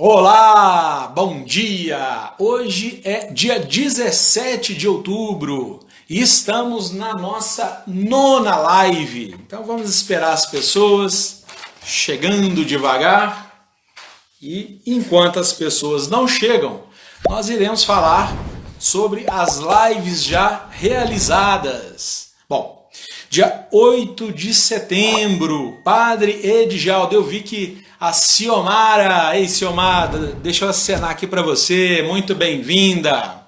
Olá, bom dia! Hoje é dia 17 de outubro e estamos na nossa nona live. Então vamos esperar as pessoas chegando devagar e enquanto as pessoas não chegam, nós iremos falar sobre as lives já realizadas. Bom, dia 8 de setembro, Padre Edjaldo, eu vi que a Ciomara, ei Ciomara, deixa eu acenar aqui para você, muito bem-vinda.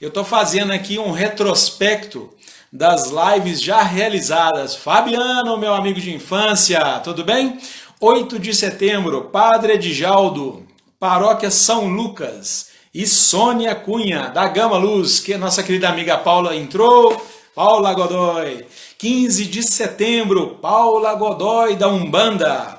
Eu estou fazendo aqui um retrospecto das lives já realizadas. Fabiano, meu amigo de infância, tudo bem? 8 de setembro, Padre Edjaldo, Paróquia São Lucas. E Sônia Cunha, da Gama Luz, que a nossa querida amiga Paula entrou. Paula Godoy. 15 de setembro, Paula Godoy, da Umbanda.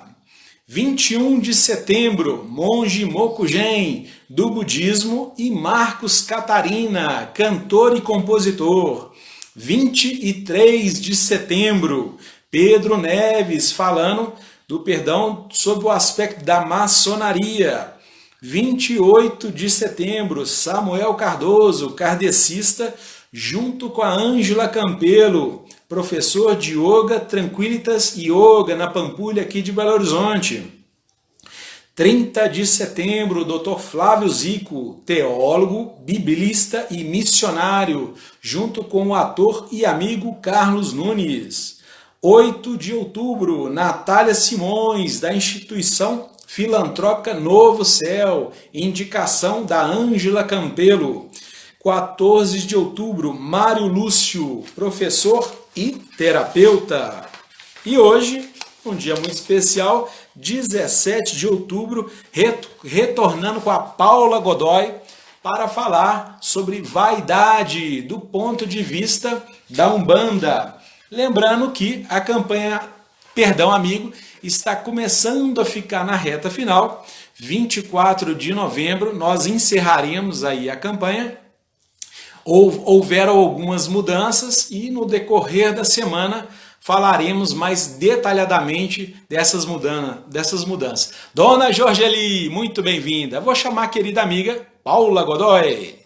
21 de setembro, Monge Mokugen, do budismo, e Marcos Catarina, cantor e compositor. 23 de setembro, Pedro Neves, falando do perdão sob o aspecto da maçonaria. 28 de setembro, Samuel Cardoso, kardecista, junto com a Ângela Campelo, professor de Yoga Tranquilitas Yoga na Pampulha aqui de Belo Horizonte. 30 de setembro, Dr. Flávio Zico, teólogo, biblista e missionário, junto com o ator e amigo Carlos Nunes. 8 de outubro, Natália Simões, da instituição filantrópica Novo Céu, indicação da Ângela Campelo. 14 de outubro, Mário Lúcio, professor e terapeuta. E hoje, um dia muito especial, 17 de outubro, retornando com a Paula Godoy para falar sobre vaidade do ponto de vista da Umbanda. Lembrando que a campanha Perdão Amigo está começando a ficar na reta final. 24 de novembro nós encerraremos aí a campanha. Houveram algumas mudanças e no decorrer da semana falaremos mais detalhadamente dessas mudanças. Dona Jorgeli, muito bem-vinda. Vou chamar a querida amiga Paula Godoy.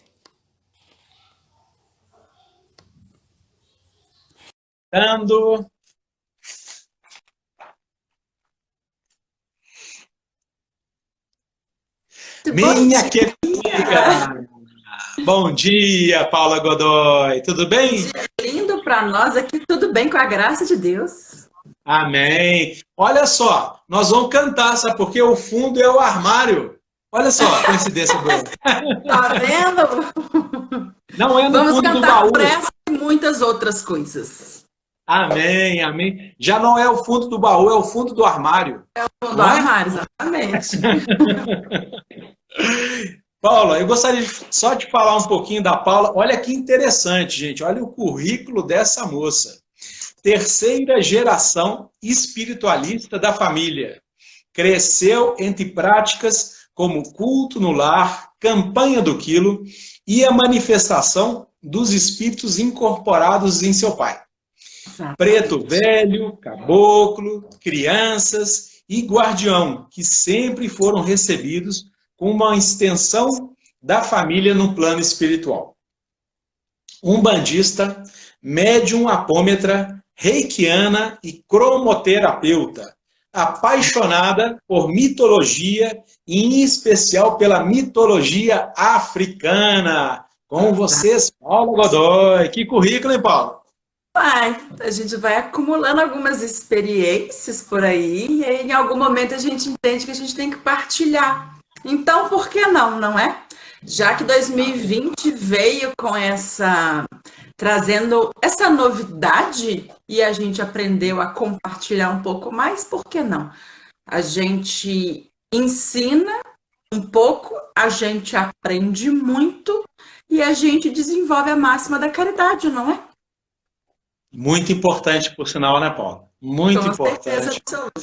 Dando. Minha querida. Bom dia, Paula Godoy. Tudo bem? Lindo para nós aqui, tudo bem com a graça de Deus. Amém. Olha só, nós vamos cantar, sabe? Porque o fundo é o armário. Olha só, coincidência boa. Tá vendo? Não é no Vamos fundo do cantar baú. por essa e muitas outras coisas. Amém, amém. Já não é o fundo do baú, é o fundo do armário. É o fundo do Não é? armário, exatamente. Paula, eu gostaria só de falar um pouquinho da Paula. Olha que interessante, gente. Olha o currículo dessa moça. Terceira geração espiritualista da família. Cresceu entre práticas como culto no lar, campanha do quilo e a manifestação dos espíritos incorporados em seu pai. Preto velho, caboclo, crianças e guardião, que sempre foram recebidos com uma extensão da família no plano espiritual. Umbandista, médium apômetra, reikiana e cromoterapeuta, apaixonada por mitologia e em especial pela mitologia africana. Com vocês, Paula Godoy. Que currículo, hein, Paulo? A gente vai acumulando algumas experiências por aí e em algum momento a gente entende que a gente tem que partilhar. Então, por que não, não é? Já que 2020 veio com trazendo essa novidade e a gente aprendeu a compartilhar um pouco mais, por que não? A gente ensina um pouco, a gente aprende muito e a gente desenvolve a máxima da caridade, não é? Muito importante, por sinal, né, Paulo? Muito Com importante. certeza absoluta.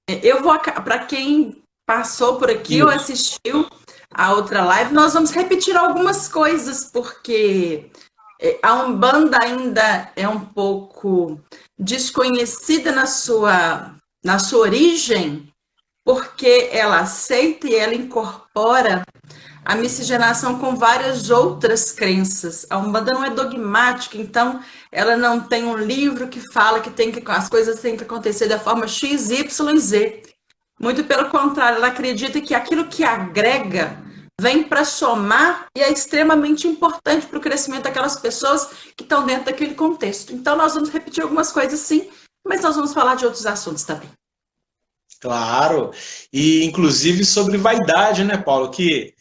Eu vou, para quem passou por aqui ou assistiu a outra live, nós vamos repetir algumas coisas, porque a Umbanda ainda é um pouco desconhecida na sua origem, porque ela aceita e ela incorpora a miscigenação com várias outras crenças. A Umbanda não é dogmática, então ela não tem um livro que fala que as coisas têm que acontecer da forma X, Y, Z. Muito pelo contrário, ela acredita que aquilo que agrega vem para somar e é extremamente importante para o crescimento daquelas pessoas que estão dentro daquele contexto. Então, nós vamos repetir algumas coisas sim, mas nós vamos falar de outros assuntos também. Claro, e inclusive sobre vaidade, né, Paulo? Que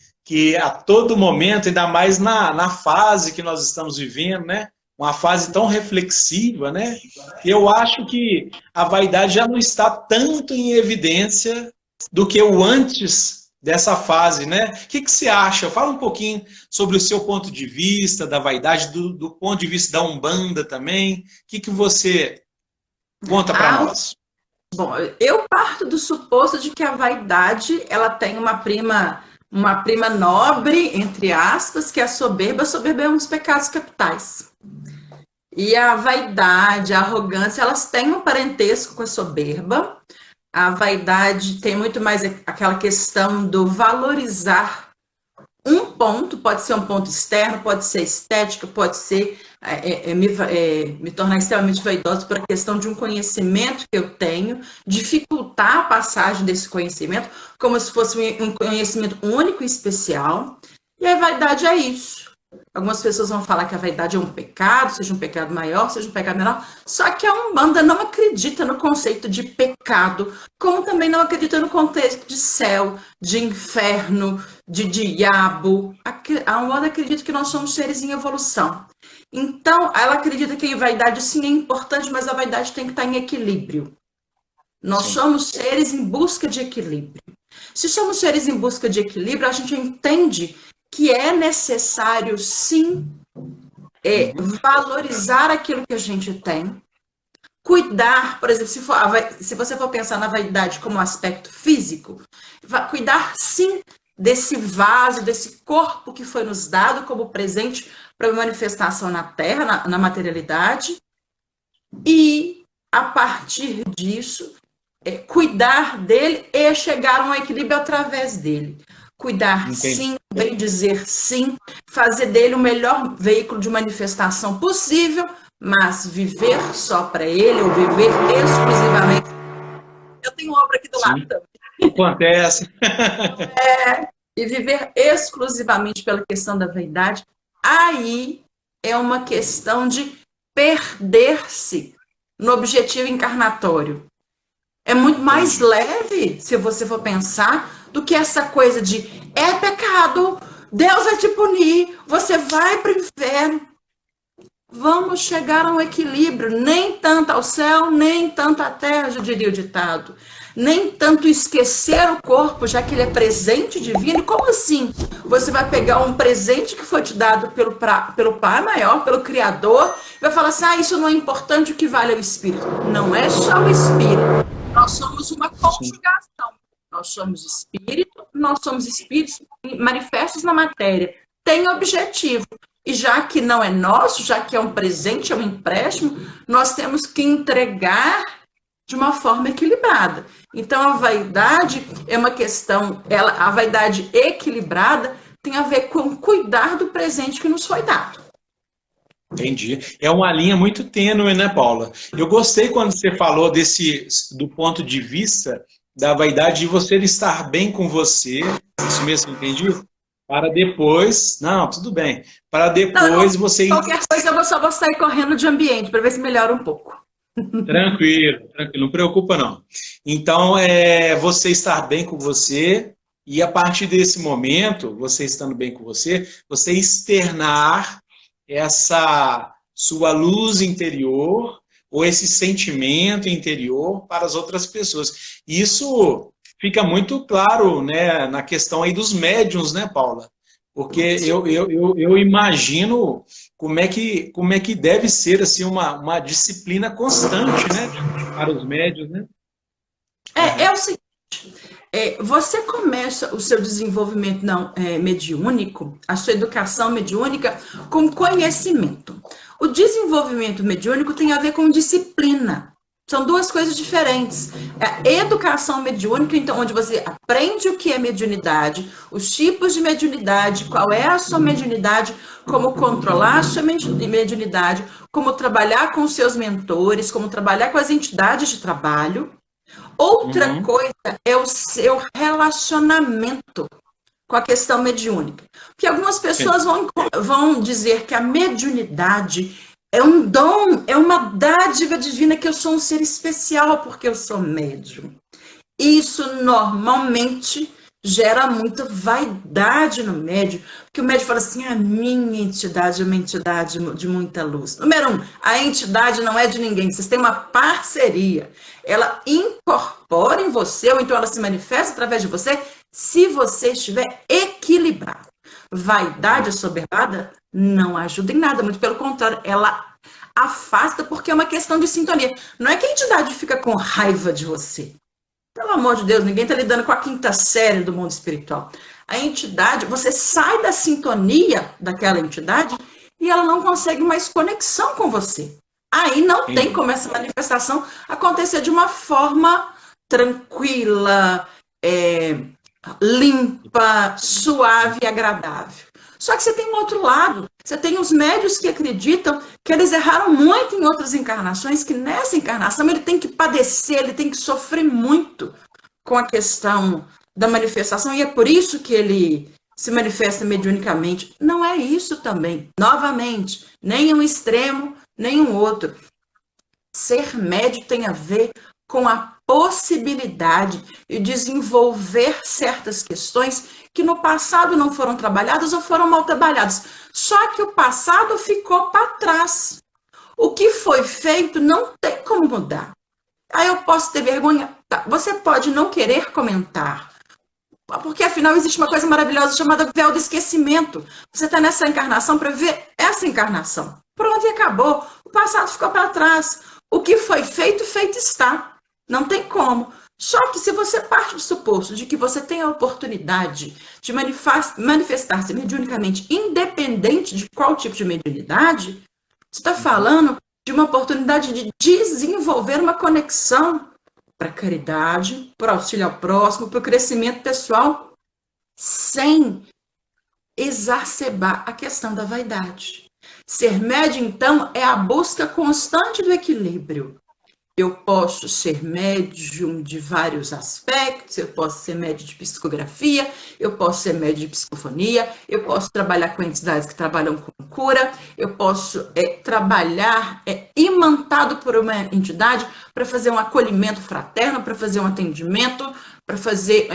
a todo momento, ainda mais na fase que nós estamos vivendo, né? Uma fase tão reflexiva, né? Eu acho que a vaidade já não está tanto em evidência do que o antes dessa fase, né? O que você acha? Fala um pouquinho sobre o seu ponto de vista da vaidade, do ponto de vista da Umbanda também. O que você conta para nós? Bom, eu parto do suposto de que a vaidade, ela tem uma prima nobre, entre aspas, que é a soberba. A soberba é um dos pecados capitais. E a vaidade, a arrogância, elas têm um parentesco com a soberba. A vaidade tem muito mais aquela questão do valorizar um ponto, pode ser um ponto externo, pode ser estética, pode ser me tornar extremamente vaidosa por a questão de um conhecimento que eu tenho, dificultar a passagem desse conhecimento, como se fosse um conhecimento único e especial. E a vaidade é isso. Algumas pessoas vão falar que a vaidade é um pecado, seja um pecado maior, seja um pecado menor, só que a Umbanda não acredita no conceito de pecado, como também não acredita no conceito de céu, de inferno, de diabo. A Umbanda acredita que nós somos seres em evolução. Então, ela acredita que a vaidade sim é importante, mas a vaidade tem que estar em equilíbrio. Nós somos seres em busca de equilíbrio. Se somos seres em busca de equilíbrio, a gente entende que é necessário, sim, valorizar aquilo que a gente tem, cuidar, por exemplo, se você for pensar na vaidade como aspecto físico, cuidar, sim, desse vaso, desse corpo que foi nos dado como presente para manifestação na Terra, na materialidade, e, a partir disso, cuidar dele e chegar a um equilíbrio através dele. Cuidar, entendi, sim, bem dizer sim, fazer dele o melhor veículo de manifestação possível, mas viver só para ele ou viver exclusivamente. Eu tenho obra aqui do lado também. Acontece. E viver exclusivamente pela questão da vaidade, aí é uma questão de perder-se no objetivo encarnatório. É muito mais leve, se você for pensar, do que essa coisa de é pecado, Deus vai te punir, você vai para o inferno. Vamos chegar a um equilíbrio, nem tanto ao céu, nem tanto à terra, já diria o ditado. Nem tanto esquecer o corpo, já que ele é presente divino. Como assim? Você vai pegar um presente que foi te dado pelo Pai Maior, pelo Criador, e vai falar assim, isso não é importante, o que vale é o Espírito. Não é só o Espírito. Nós somos uma conjugação. Nós somos espíritos manifestos na matéria. Tem objetivo. E já que não é nosso, já que é um presente, é um empréstimo, nós temos que entregar de uma forma equilibrada. Então, a vaidade é uma questão, a vaidade equilibrada tem a ver com cuidar do presente que nos foi dado. Entendi. É uma linha muito tênue, né, Paula? Eu gostei quando você falou do ponto de vista da vaidade de você estar bem com você, isso mesmo, entendi? Para depois, não, tudo bem, para depois você... Qualquer coisa eu só vou sair correndo de ambiente, para ver se melhora um pouco. Tranquilo, não preocupa não. Então, você estar bem com você e a partir desse momento, você estando bem com você externar essa sua luz interior ou esse sentimento interior para as outras pessoas. Isso fica muito claro, né, na questão aí dos médiuns, né, Paula? Porque eu imagino como é que deve ser assim, uma disciplina constante, né, para os médiuns, né? É o seguinte, você começa o seu desenvolvimento mediúnico, a sua educação mediúnica, com conhecimento. O desenvolvimento mediúnico tem a ver com disciplina. São duas coisas diferentes. A educação mediúnica, então, onde você aprende o que é mediunidade, os tipos de mediunidade, qual é a sua mediunidade, como controlar a sua mediunidade, como trabalhar com os seus mentores, como trabalhar com as entidades de trabalho. Outra coisa é o seu relacionamento com a questão mediúnica. Porque algumas pessoas vão dizer que a mediunidade é um dom, é uma dádiva divina, que eu sou um ser especial porque eu sou médium. Isso normalmente gera muita vaidade no médium, porque o médium fala assim, a minha entidade é uma entidade de muita luz. Número 1, a entidade não é de ninguém, vocês têm uma parceria. Ela incorpora em você, ou então ela se manifesta através de você, se você estiver equilibrado. Vaidade assoberbada não ajuda em nada, muito pelo contrário, ela afasta, porque é uma questão de sintonia. Não é que a entidade fica com raiva de você. Pelo amor de Deus, ninguém está lidando com a quinta série do mundo espiritual. A entidade, você sai da sintonia daquela entidade e ela não consegue mais conexão com você. Aí não tem como essa manifestação acontecer de uma forma tranquila, limpa, suave e agradável. Só que você tem um outro lado. Você tem os médios que acreditam que eles erraram muito em outras encarnações, que nessa encarnação ele tem que padecer, ele tem que sofrer muito com a questão da manifestação, e é por isso que ele se manifesta mediunicamente. Não é isso também. Novamente, nem um extremo, nem um outro. Ser médio tem a ver com a possibilidade de desenvolver certas questões que no passado não foram trabalhadas ou foram mal trabalhadas. Só que o passado ficou para trás. O que foi feito não tem como mudar. Aí eu posso ter vergonha? Tá. Você pode não querer comentar, porque afinal existe uma coisa maravilhosa chamada véu do esquecimento. Você está nessa encarnação para ver essa encarnação. Pronto, e acabou. O passado ficou para trás. O que foi feito, feito está. Não tem como. Só que se você parte do suposto de que você tem a oportunidade de manifestar-se mediunicamente, independente de qual tipo de mediunidade, você está falando de uma oportunidade de desenvolver uma conexão para a caridade, para o auxílio ao próximo, para o crescimento pessoal, sem exacerbar a questão da vaidade. Ser médium, então, é a busca constante do equilíbrio. Eu posso ser médium de vários aspectos, eu posso ser médium de psicografia, eu posso ser médium de psicofonia, eu posso trabalhar com entidades que trabalham com cura, eu posso trabalhar imantado por uma entidade para fazer um acolhimento fraterno, para fazer um atendimento, para fazer,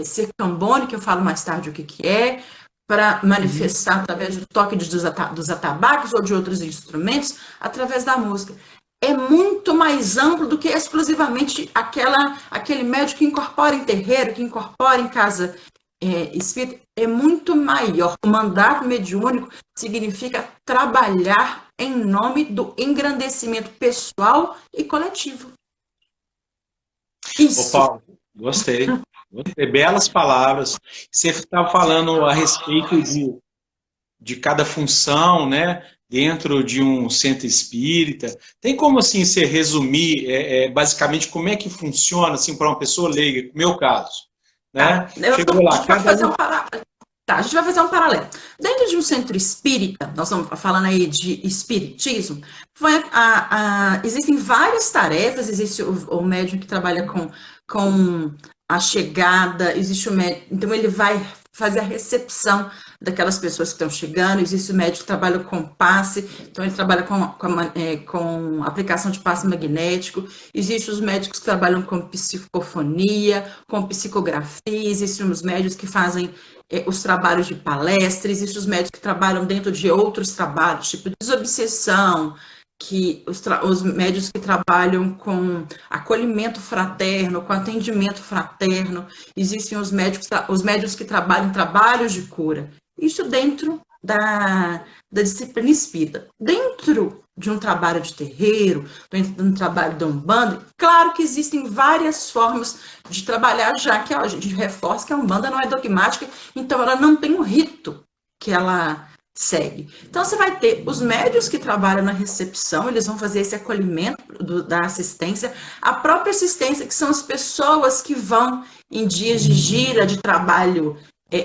ser cambone, que eu falo mais tarde o que é, para manifestar através do toque dos atabaques ou de outros instrumentos, através da música. É muito mais amplo do que exclusivamente aquele médium que incorpora em terreiro, que incorpora em casa espírita. É muito maior. O mandato mediúnico significa trabalhar em nome do engrandecimento pessoal e coletivo. Isso. Ô, Paulo, gostei. Belas palavras. Você estava falando a respeito de cada função, né? Dentro de um centro espírita. Tem como, assim, você resumir, basicamente, como é que funciona, assim, para uma pessoa leiga, no meu caso, né? Chegou lá, a gente vai fazer um paralelo. Dentro de um centro espírita, nós estamos falando aí de espiritismo, existem várias tarefas, existe o médium que trabalha com a chegada, existe o médium, então ele vai fazer a recepção daquelas pessoas que estão chegando, existe o médico que trabalha com passe, então ele trabalha com aplicação de passe magnético, existem os médicos que trabalham com psicofonia, com psicografia, existem os médicos que fazem os trabalhos de palestra, existem os médicos que trabalham dentro de outros trabalhos, tipo desobsessão, que os médicos que trabalham com acolhimento fraterno, com atendimento fraterno, existem os médicos que trabalham em trabalhos de cura. Isso dentro da disciplina espírita. Dentro de um trabalho de terreiro, dentro de um trabalho de umbanda, claro que existem várias formas de trabalhar, já que a gente reforça que a umbanda não é dogmática, então ela não tem um rito que ela segue. Então, você vai ter os médios que trabalham na recepção, eles vão fazer esse acolhimento da assistência, a própria assistência, que são as pessoas que vão em dias de gira, de trabalho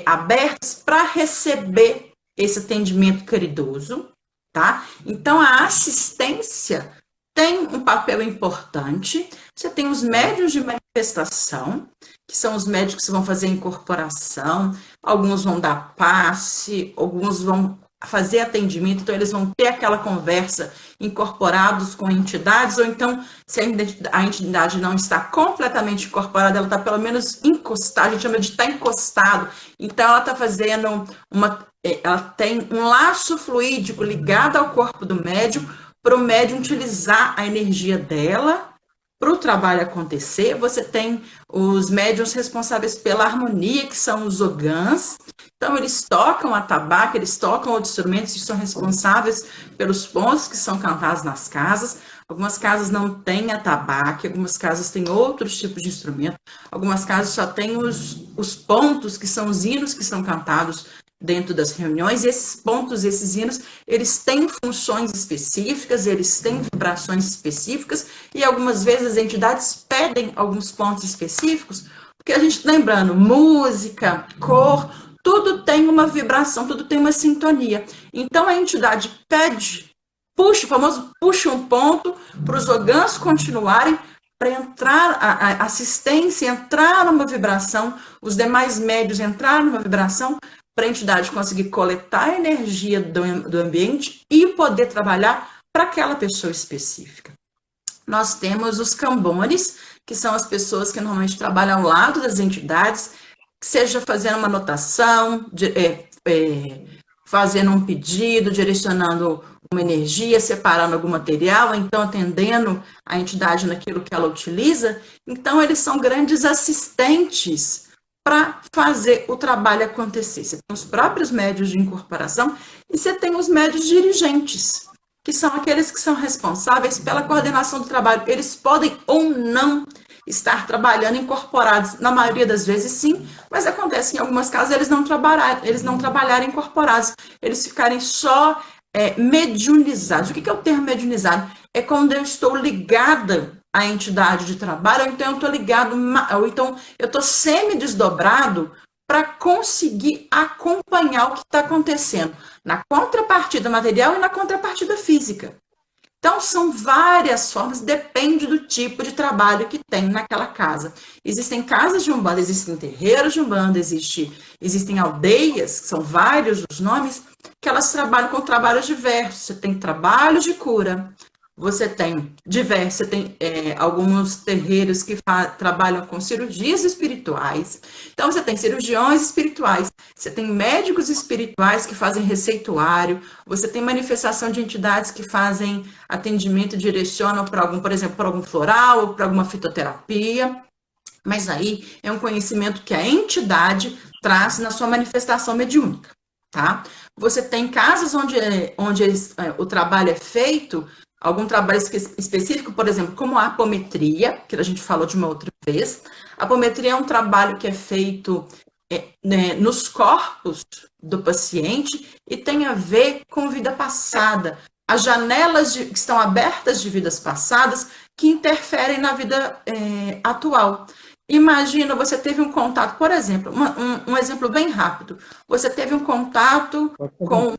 abertos, para receber esse atendimento caridoso, tá? Então, a assistência tem um papel importante. Você tem os médios de manifestação, que são os médicos que vão fazer a incorporação, alguns vão dar passe, alguns vão fazer atendimento, então eles vão ter aquela conversa incorporados com entidades, ou então, se a entidade não está completamente incorporada, ela está pelo menos encostada, a gente chama de estar encostado, então ela está fazendo ela tem um laço fluídico ligado ao corpo do médium, para o médium utilizar a energia dela para o trabalho acontecer. Você tem os médiuns responsáveis pela harmonia, que são os ogãs. Então, eles tocam atabaque, eles tocam outros instrumentos que são responsáveis pelos pontos que são cantados nas casas. Algumas casas não têm atabaque, algumas casas têm outros tipos de instrumento, algumas casas só têm os pontos, que são os hinos que são cantados dentro das reuniões, e esses pontos, esses hinos, eles têm funções específicas, eles têm vibrações específicas, e algumas vezes as entidades pedem alguns pontos específicos, porque a gente, lembrando, música, cor, tudo tem uma vibração, tudo tem uma sintonia. Então a entidade pede, puxa, o famoso puxa um ponto, para os ogãs continuarem, para entrar, a assistência entrar numa vibração, os demais médios entrar numa vibração, para a entidade conseguir coletar a energia do ambiente e poder trabalhar para aquela pessoa específica. Nós temos os cambones, que são as pessoas que normalmente trabalham ao lado das entidades, seja fazendo uma anotação, fazendo um pedido, direcionando uma energia, separando algum material, então atendendo a entidade naquilo que ela utiliza. Então, eles são grandes assistentes para fazer o trabalho acontecer. Você tem os próprios médios de incorporação e você tem os médios dirigentes, que são aqueles que são responsáveis pela coordenação do trabalho. Eles podem ou não estar trabalhando incorporados, na maioria das vezes sim, mas acontece que em algumas casas eles não trabalharem incorporados, eles ficarem só mediunizados. O que é o termo mediunizado? É quando eu estou ligada à entidade de trabalho, ou então eu estou ligado, ou então eu estou semi-desdobrado para conseguir acompanhar o que está acontecendo na contrapartida material e na contrapartida física. Então, são várias formas, depende do tipo de trabalho que tem naquela casa. Existem casas de umbanda, existem terreiros de umbanda, existem aldeias, que são vários os nomes, que elas trabalham com trabalhos diversos. Você tem trabalhos de cura, você tem alguns terreiros que trabalham com cirurgias espirituais. Então, você tem cirurgiões espirituais, você tem médicos espirituais que fazem receituário, você tem manifestação de entidades que fazem atendimento, direcionam para por exemplo, para algum floral ou para alguma fitoterapia. Mas aí é um conhecimento que a entidade traz na sua manifestação mediúnica, tá? Você tem casas onde o trabalho é feito, algum trabalho específico, por exemplo, como a apometria, que a gente falou de uma outra vez. A apometria é um trabalho que é feito nos corpos do paciente e tem a ver com vida passada. As janelas que estão abertas de vidas passadas que interferem na vida atual. Imagina, você teve um contato, por exemplo, um exemplo bem rápido. Você teve um contato com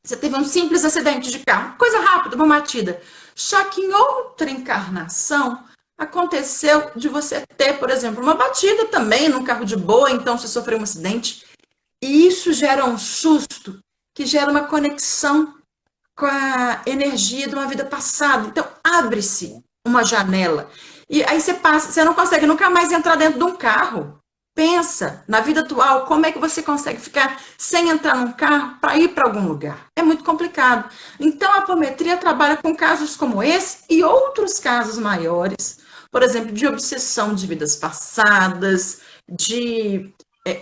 Você teve um simples acidente de carro, coisa rápida, uma batida. Só que em outra encarnação, aconteceu de você ter, por exemplo, uma batida também num carro de boa, então você sofreu um acidente. E isso gera um susto, que gera uma conexão com a energia de uma vida passada. Então, abre-se uma janela. E aí você não consegue nunca mais entrar dentro de um carro. Pensa, na vida atual, como é que você consegue ficar sem entrar num carro para ir para algum lugar? É muito complicado. Então, a apometria trabalha com casos como esse e outros casos maiores, por exemplo, de obsessão de vidas passadas, de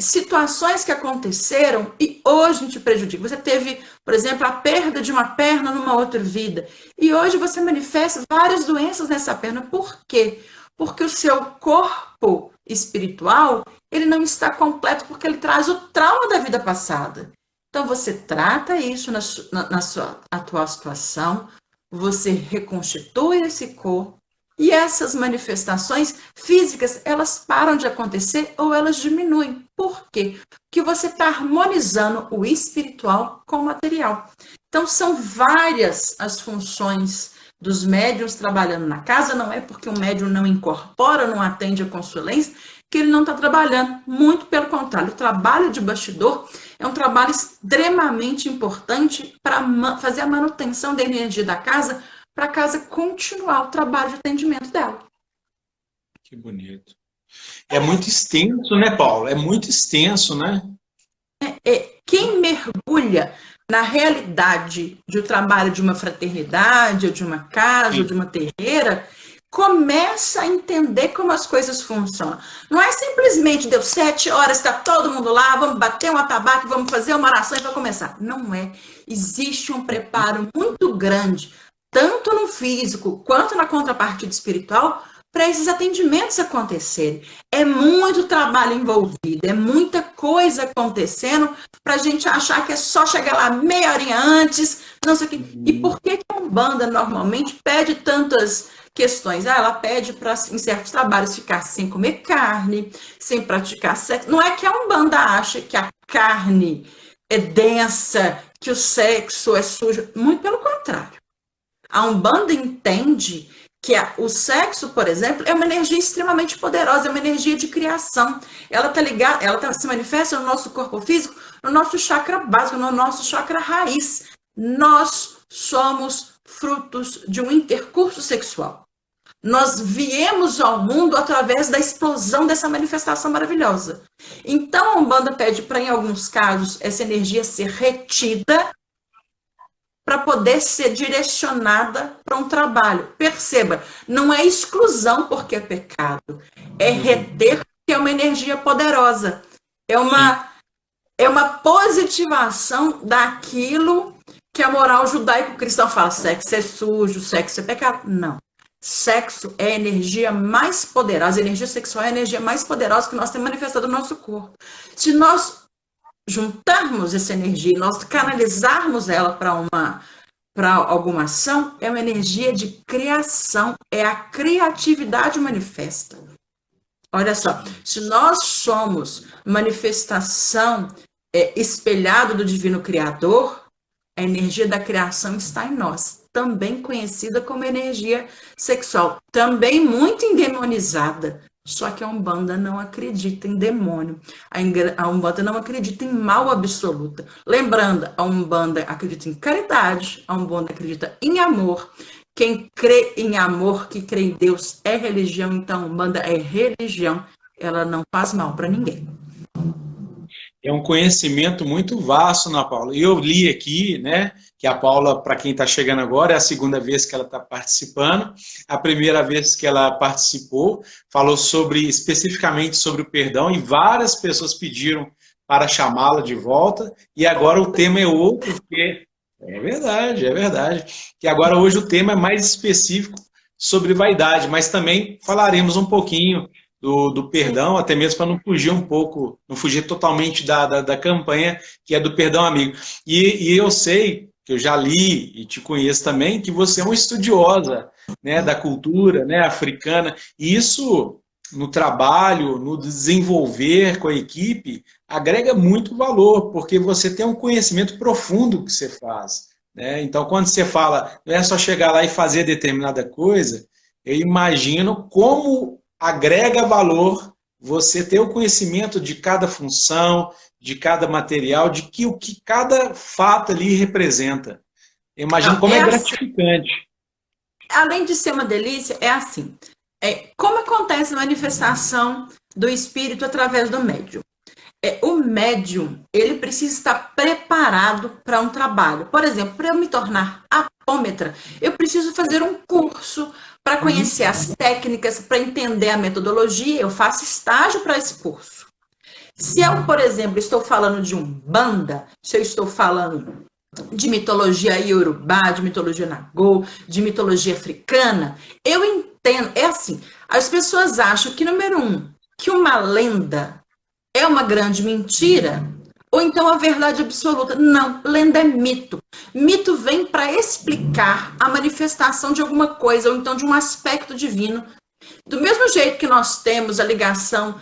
situações que aconteceram e hoje te prejudicam. Você teve, por exemplo, a perda de uma perna numa outra vida e hoje você manifesta várias doenças nessa perna. Por quê? Porque o seu corpo espiritual, ele não está completo porque ele traz o trauma da vida passada. Então, você trata isso na sua atual situação, você reconstitui esse corpo, e essas manifestações físicas, elas param de acontecer ou elas diminuem. Por quê? Porque você está harmonizando o espiritual com o material. Então, são várias as funções dos médiuns trabalhando na casa. Não é porque o médium não incorpora, não atende a consulência, que ele não está trabalhando. Muito pelo contrário, o trabalho de bastidor é um trabalho extremamente importante para fazer a manutenção da energia da casa, para a casa continuar o trabalho de atendimento dela. Que bonito. É muito extenso, né, Paulo? É muito extenso, né? Quem mergulha na realidade do trabalho de uma fraternidade, ou de uma casa, Sim. ou de uma terreira, começa a entender como as coisas funcionam. Não é simplesmente deu 7 horas, está todo mundo lá, vamos bater um atabaque, vamos fazer uma oração e vai começar. Não é. Existe um preparo muito grande, tanto no físico quanto na contrapartida espiritual, para esses atendimentos acontecerem. É muito trabalho envolvido, é muita coisa acontecendo para a gente achar que é só chegar lá meia horinha antes, não sei o quê. E por que a Umbanda normalmente pede tantas questões? Ela pede para, em certos trabalhos, ficar sem comer carne, sem praticar sexo. Não é que a Umbanda acha que a carne é densa, que o sexo é sujo. Muito pelo contrário. A Umbanda entende que o sexo, por exemplo, é uma energia extremamente poderosa, é uma energia de criação. Ela está ligada, se manifesta no nosso corpo físico, no nosso chakra básico, no nosso chakra raiz. Nós somos frutos de um intercurso sexual. Nós viemos ao mundo através da explosão dessa manifestação maravilhosa. Então, a Umbanda pede para, em alguns casos, essa energia ser retida para poder ser direcionada para um trabalho. Perceba, não é exclusão porque é pecado, é reter porque é uma energia poderosa. É uma positivação daquilo que a moral judaico-cristã fala, sexo é sujo, sexo é pecado. Não. Sexo é a energia mais poderosa, a energia sexual é a energia mais poderosa que nós temos manifestado no nosso corpo. Se nós juntarmos essa energia, nós canalizarmos ela para alguma ação, é uma energia de criação, é a criatividade manifesta. Olha só, se nós somos manifestação espelhado do Divino Criador, a energia da criação está em nós, também conhecida como energia sexual, também muito endemonizada. Só que a Umbanda não acredita em demônio. A Umbanda não acredita em mal absoluta. Lembrando, a Umbanda acredita em caridade, a Umbanda acredita em amor. Quem crê em amor, que crê em Deus, é religião. Então, a Umbanda é religião. Ela não faz mal para ninguém. É um conhecimento muito vasto, Ana Paula. E eu li aqui, né, que a Paula, para quem está chegando agora, é a segunda vez que ela está participando. A primeira vez que ela participou, falou especificamente sobre o perdão, e várias pessoas pediram para chamá-la de volta. E agora o tema é outro, porque é verdade. Que agora hoje o tema é mais específico sobre vaidade, mas também falaremos um pouquinho do perdão, até mesmo para não fugir um pouco, não fugir totalmente da campanha, que é do perdão amigo. E eu sei, que eu já li e te conheço também, que você é uma estudiosa, né, da cultura, né, africana, e isso no trabalho, no desenvolver com a equipe, agrega muito valor, porque você tem um conhecimento profundo do que você faz, né? Então, quando você fala, não é só chegar lá e fazer determinada coisa, eu imagino como agrega valor você ter o conhecimento de cada função, de cada material, de o que cada fato ali representa. Eu imagino como é gratificante. Além de ser uma delícia, é assim. Como acontece a manifestação do espírito através do médium? O médium, ele precisa estar preparado para um trabalho. Por exemplo, para eu me tornar apômetra, eu preciso fazer um curso para conhecer as técnicas, para entender a metodologia. Eu faço estágio para esse curso. Se eu, por exemplo, estou falando de Umbanda, se eu estou falando de mitologia iorubá, de mitologia nagô, de mitologia africana, eu entendo. É assim, as pessoas acham que, número 1, que uma lenda é uma grande mentira, ou então a verdade absoluta. Não, lenda é mito. Mito vem para explicar a manifestação de alguma coisa, ou então de um aspecto divino. Do mesmo jeito que nós temos a ligação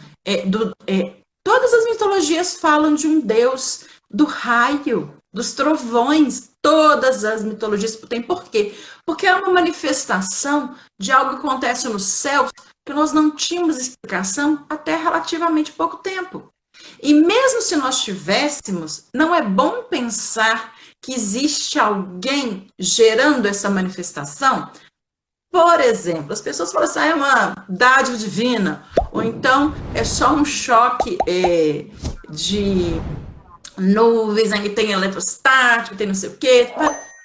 todas as mitologias falam de um Deus do raio, dos trovões. Todas as mitologias têm. Por quê? Porque é uma manifestação de algo que acontece nos céus que nós não tínhamos explicação até relativamente pouco tempo. E mesmo se nós tivéssemos, não é bom pensar que existe alguém gerando essa manifestação. Por exemplo, as pessoas falam assim, é uma dádiva divina, ou então é só um choque de nuvens, aí tem eletrostático, tem não sei o quê.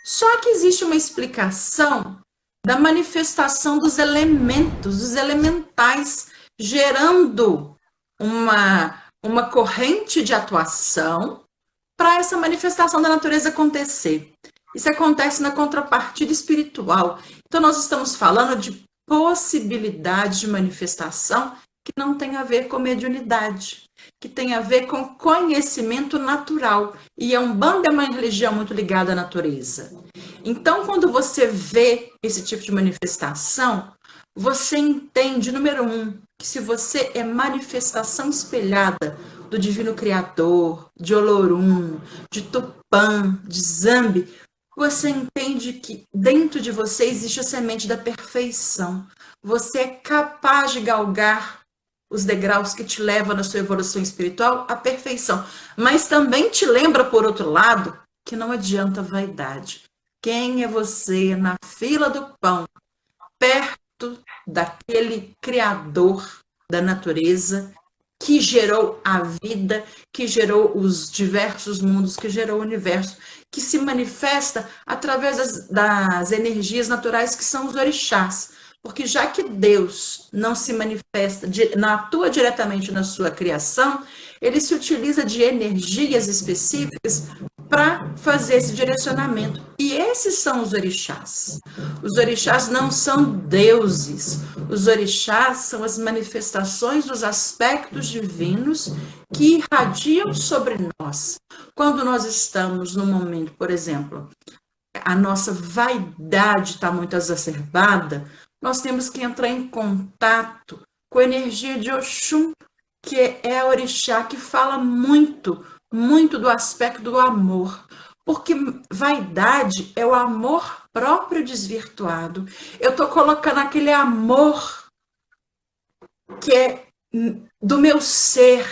Só que existe uma explicação da manifestação dos elementos, dos elementais, gerando uma corrente de atuação para essa manifestação da natureza acontecer. Isso acontece na contrapartida espiritual. Então, nós estamos falando de possibilidade de manifestação que não tem a ver com mediunidade, que tem a ver com conhecimento natural. E a Umbanda é uma religião muito ligada à natureza. Então, quando você vê esse tipo de manifestação, você entende, número 1, que se você é manifestação espelhada do Divino Criador, de Olorum, de Tupã, de Zambi, você entende que dentro de você existe a semente da perfeição. Você é capaz de galgar os degraus que te levam na sua evolução espiritual à perfeição. Mas também te lembra, por outro lado, que não adianta vaidade. Quem é você na fila do pão, perto daquele Criador da natureza que gerou a vida, que gerou os diversos mundos, que gerou o universo, que se manifesta através das energias naturais que são os orixás. Porque já que Deus não se manifesta, não atua diretamente na sua criação, ele se utiliza de energias específicas para fazer esse direcionamento. E esses são os orixás. Os orixás não são deuses. Os orixás são as manifestações dos aspectos divinos que irradiam sobre nós. Quando nós estamos num momento, por exemplo, a nossa vaidade está muito exacerbada, nós temos que entrar em contato com a energia de Oxum, que é a orixá que fala muito, muito do aspecto do amor. Porque vaidade é o amor próprio desvirtuado. Eu estou colocando aquele amor que é do meu ser,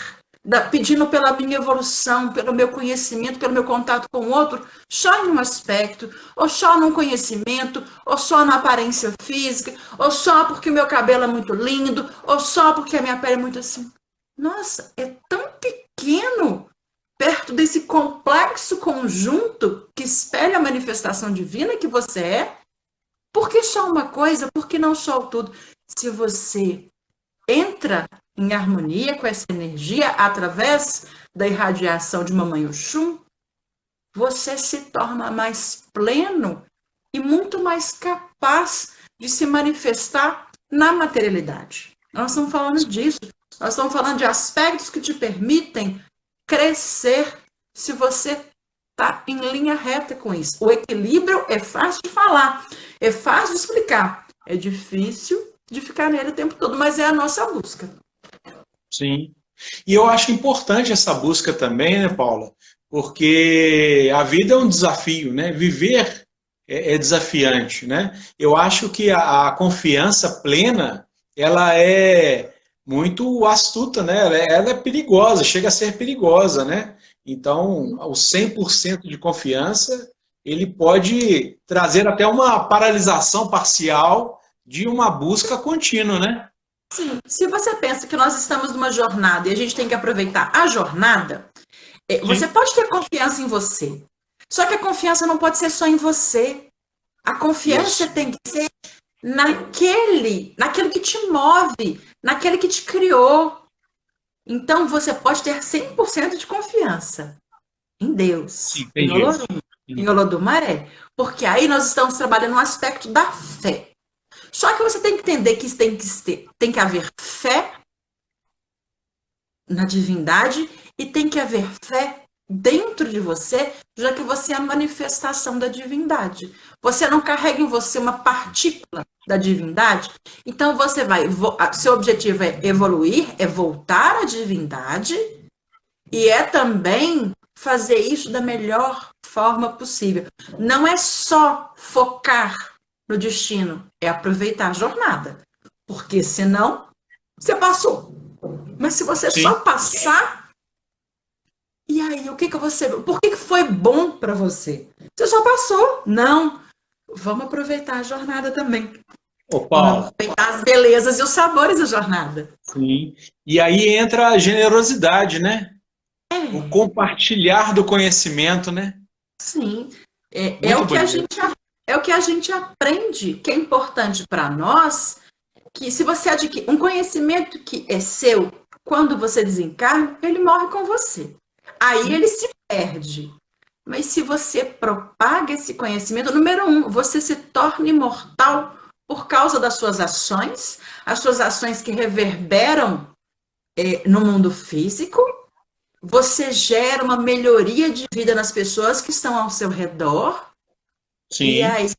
pedindo pela minha evolução, pelo meu conhecimento, pelo meu contato com o outro, só em um aspecto, ou só num conhecimento, ou só na aparência física, ou só porque o meu cabelo é muito lindo, ou só porque a minha pele é muito assim. Nossa, é tão pequeno perto desse complexo conjunto que espelha a manifestação divina que você é. Por que só uma coisa? Por que não só o tudo? Se você entra em harmonia com essa energia através da irradiação de Mamãe Oxum, você se torna mais pleno e muito mais capaz de se manifestar na materialidade. Nós estamos falando disso. Nós estamos falando de aspectos que te permitem crescer se você está em linha reta com isso. O equilíbrio é fácil de falar, é fácil de explicar, é difícil de ficar nele o tempo todo, mas é a nossa busca. Sim. E eu acho importante essa busca também, né, Paula? Porque a vida é um desafio, né? Viver é desafiante, né? Eu acho que a confiança plena, ela é muito astuta, né? Ela é perigosa, chega a ser perigosa, né? Então, o 100% de confiança, ele pode trazer até uma paralisação parcial de uma busca contínua, né? Sim, se você pensa que nós estamos numa jornada e a gente tem que aproveitar a jornada, você pode ter confiança em você. Só que a confiança não pode ser só em você. A confiança tem que ser naquele que te move, naquele que te criou. Então, você pode ter 100% de confiança em Deus, em Olorum, em Olodumaré. Porque aí nós estamos trabalhando no aspecto da fé. Só que você tem que entender que tem que haver fé na divindade e tem que haver fé dentro de você, já que você é a manifestação da divindade. Você não carrega em você uma partícula da divindade, então você vai, seu objetivo é evoluir, é voltar à divindade e é também fazer isso da melhor forma possível. Não é só focar no destino, é aproveitar a jornada, porque senão você passou. Mas se você Sim. só passar, e aí, o que que você, por que que foi bom para você? Você só passou. Não, vamos aproveitar a jornada também. Ô, Vamos Paula, aproveitar as belezas e os sabores da jornada. sim. E aí entra a generosidade, né? O compartilhar do conhecimento, né? Sim, é Muito o que a bonito. gente é o que a gente aprende, que é importante para nós, que se você adquire um conhecimento que é seu, quando você desencarna, ele morre com você. Aí ele se perde. Mas se você propaga esse conhecimento, número um, você se torna imortal por causa das suas ações, as suas ações que reverberam no mundo físico, você gera uma melhoria de vida nas pessoas que estão ao seu redor, e Sim. aí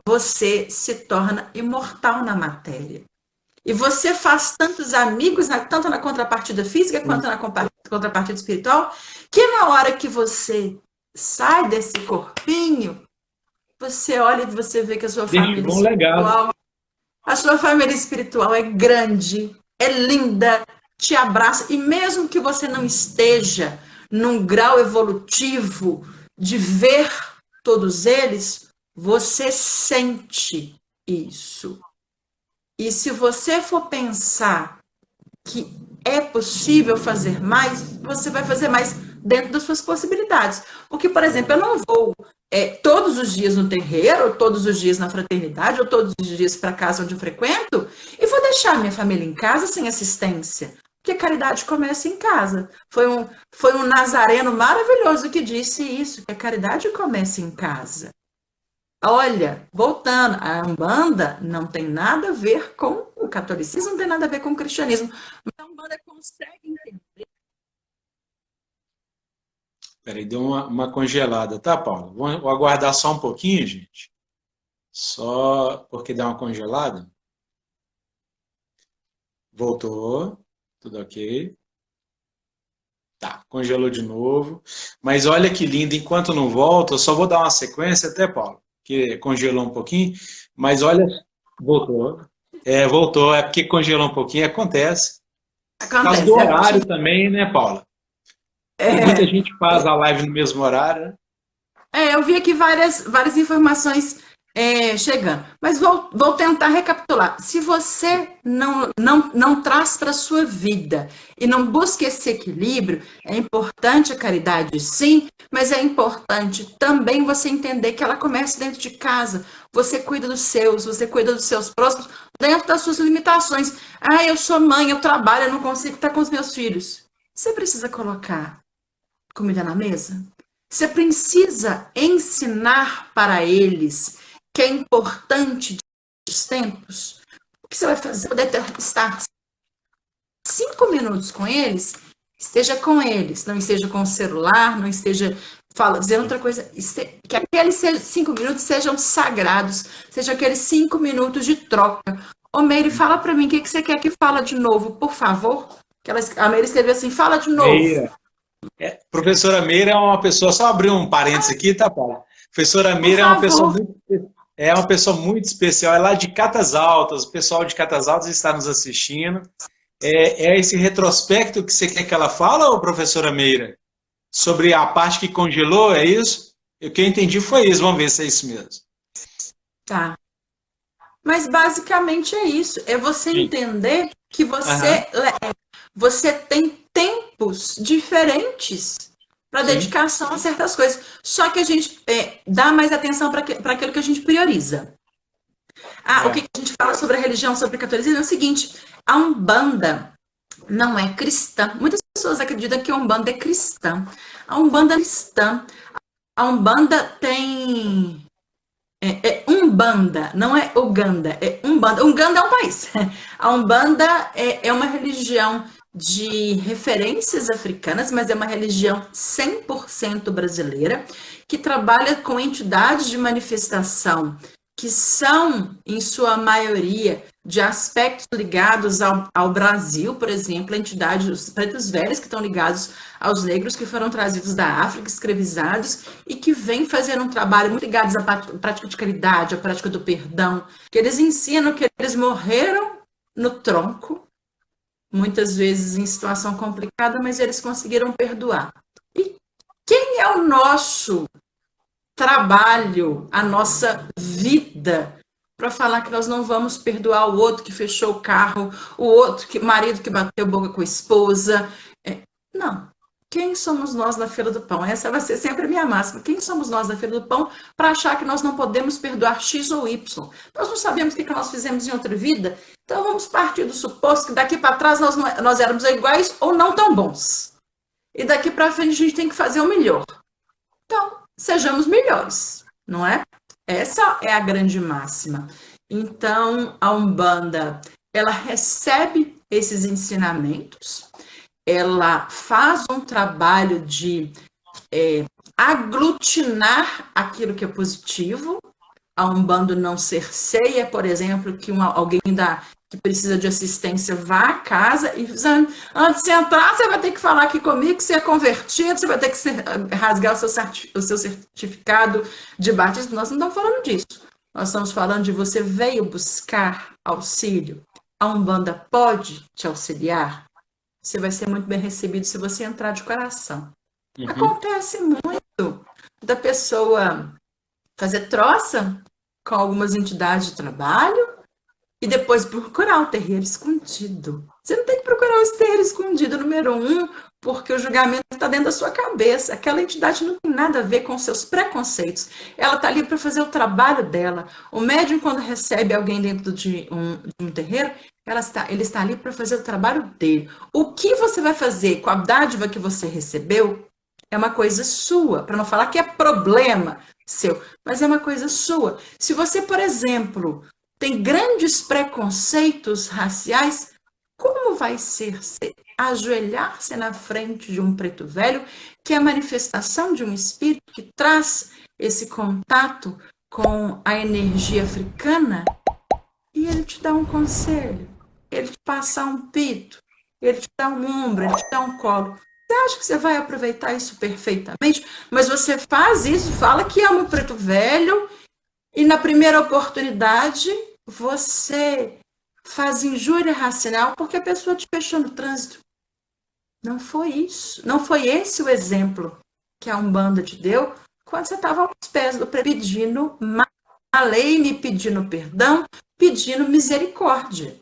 você se torna imortal na matéria. E você faz tantos amigos, tanto na contrapartida física quanto na contrapartida espiritual, que na hora que você sai desse corpinho, você olha e você vê que Deixou um legado. a sua família espiritual é grande, é linda, te abraça, e mesmo que você não esteja num grau evolutivo de ver todos eles, você sente isso. E se você for pensar que é possível fazer mais, você vai fazer mais dentro das suas possibilidades. Porque, por exemplo, eu não vou todos os dias no terreiro, ou todos os dias na fraternidade, ou todos os dias para a casa onde eu frequento, e vou deixar minha família em casa sem assistência. Porque a caridade começa em casa. Foi um nazareno maravilhoso que disse isso, que a caridade começa em casa. Olha, voltando, a Umbanda não tem nada a ver com o catolicismo, não tem nada a ver com o cristianismo. Mas a Umbanda consegue entender. Peraí, deu uma congelada, tá, Paulo? Vou aguardar só um pouquinho, gente. Só porque deu uma congelada. Voltou. Tudo ok. Tá, congelou de novo. Mas olha que lindo, enquanto não volta, eu só vou dar uma sequência até, Paulo, que congelou um pouquinho. Mas olha, voltou. Voltou, é porque congelou um pouquinho, acontece. Por causa do Acontece. horário também, né, Paula? Muita gente faz a live no mesmo horário, né? Eu vi aqui várias informações chegando, mas vou tentar recapitular. Se você não traz para a sua vida e não busca esse equilíbrio, é importante a caridade, sim, mas é importante também você entender que ela começa dentro de casa. Você cuida dos seus, você cuida dos seus próximos, dentro das suas limitações. Ah, eu sou mãe, eu trabalho, eu não consigo estar com os meus filhos. Você precisa colocar comida na mesa? Você precisa ensinar para eles que é importante os tempos. O que você vai fazer? Poder estar 5 minutos com eles, esteja com eles, não esteja com o celular, não esteja dizendo outra coisa, que aqueles 5 minutos sejam sagrados, sejam aqueles 5 minutos de troca. Ô Meire, fala para mim o que você quer que fala de novo, por favor. A Meire escreveu assim, fala de novo. Meira. Professora Meira é uma pessoa, só abrir um parênteses aqui, tá, Paula? Professora Meira é uma pessoa muito especial, é lá de Catas Altas, o pessoal de Catas Altas está nos assistindo. É esse retrospecto que você quer que ela fala, ou professora Meira? Sobre a parte que congelou, é isso? O que eu entendi foi isso, vamos ver se é isso mesmo. Tá. Mas basicamente é isso, é você entender que você tem tempos diferentes para dedicação a certas coisas. Só que a gente dá mais atenção para aquilo que a gente prioriza. O que a gente fala sobre a religião, sobre o catolicismo é o seguinte: a Umbanda não é cristã. Muitas pessoas acreditam que a Umbanda é cristã. A Umbanda é cristã. A Umbanda tem... Umbanda, não é Uganda, é Umbanda. Uganda é um país. A Umbanda é uma religião de referências africanas, mas é uma religião 100% brasileira, que trabalha com entidades de manifestação que são, em sua maioria, de aspectos ligados ao Brasil, por exemplo, a entidade, os pretos velhos que estão ligados aos negros que foram trazidos da África, escravizados, e que vêm fazendo um trabalho muito ligado à prática de caridade, à prática do perdão, que eles ensinam que eles morreram no tronco, muitas vezes em situação complicada, mas eles conseguiram perdoar. E quem é o nosso trabalho, a nossa vida, para falar que nós não vamos perdoar o outro que fechou o carro, o outro que marido que bateu boca com a esposa? Não. Quem somos nós na fila do pão? Essa vai ser sempre a minha máxima. Quem somos nós na fila do pão para achar que nós não podemos perdoar X ou Y? Nós não sabemos o que nós fizemos em outra vida, então vamos partir do suposto que daqui para trás nós éramos iguais ou não tão bons. E daqui para frente a gente tem que fazer o melhor. Então, sejamos melhores, não é? Essa é a grande máxima. Então, a Umbanda, ela recebe esses ensinamentos, ela faz um trabalho de aglutinar aquilo que é positivo. A Umbanda não cerceia, por exemplo, que alguém que precisa de assistência vá à casa e antes de entrar, você vai ter que falar aqui comigo que você é convertido, você vai ter que rasgar o seu certificado de batismo. Nós não estamos falando disso. Nós estamos falando de você veio buscar auxílio. A Umbanda pode te auxiliar. Você vai ser muito bem recebido se você entrar de coração. Uhum. Acontece muito da pessoa fazer troça com algumas entidades de trabalho e depois procurar o terreiro escondido. Você não tem que procurar o terreiro escondido, número 1, porque o julgamento está dentro da sua cabeça. Aquela entidade não tem nada a ver com seus preconceitos. Ela está ali para fazer o trabalho dela. O médium, quando recebe alguém dentro de um terreiro, ele está ali para fazer o trabalho dele. O que você vai fazer com a dádiva que você recebeu é uma coisa sua, para não falar que é problema seu, mas é uma coisa sua. Se você, por exemplo, tem grandes preconceitos raciais, como vai ser ajoelhar-se na frente de um preto velho, que é a manifestação de um espírito que traz esse contato com a energia africana, e ele te dá um conselho, ele te passa um pito, ele te dá um ombro, ele te dá um colo. Você acha que você vai aproveitar isso perfeitamente? Mas você faz isso, fala que ama o preto velho, e na primeira oportunidade você faz injúria racial porque a pessoa te fechou no trânsito. Não foi isso. Não foi esse o exemplo que a Umbanda te deu quando você estava aos pés do preto, pedindo malene, pedindo perdão, pedindo misericórdia.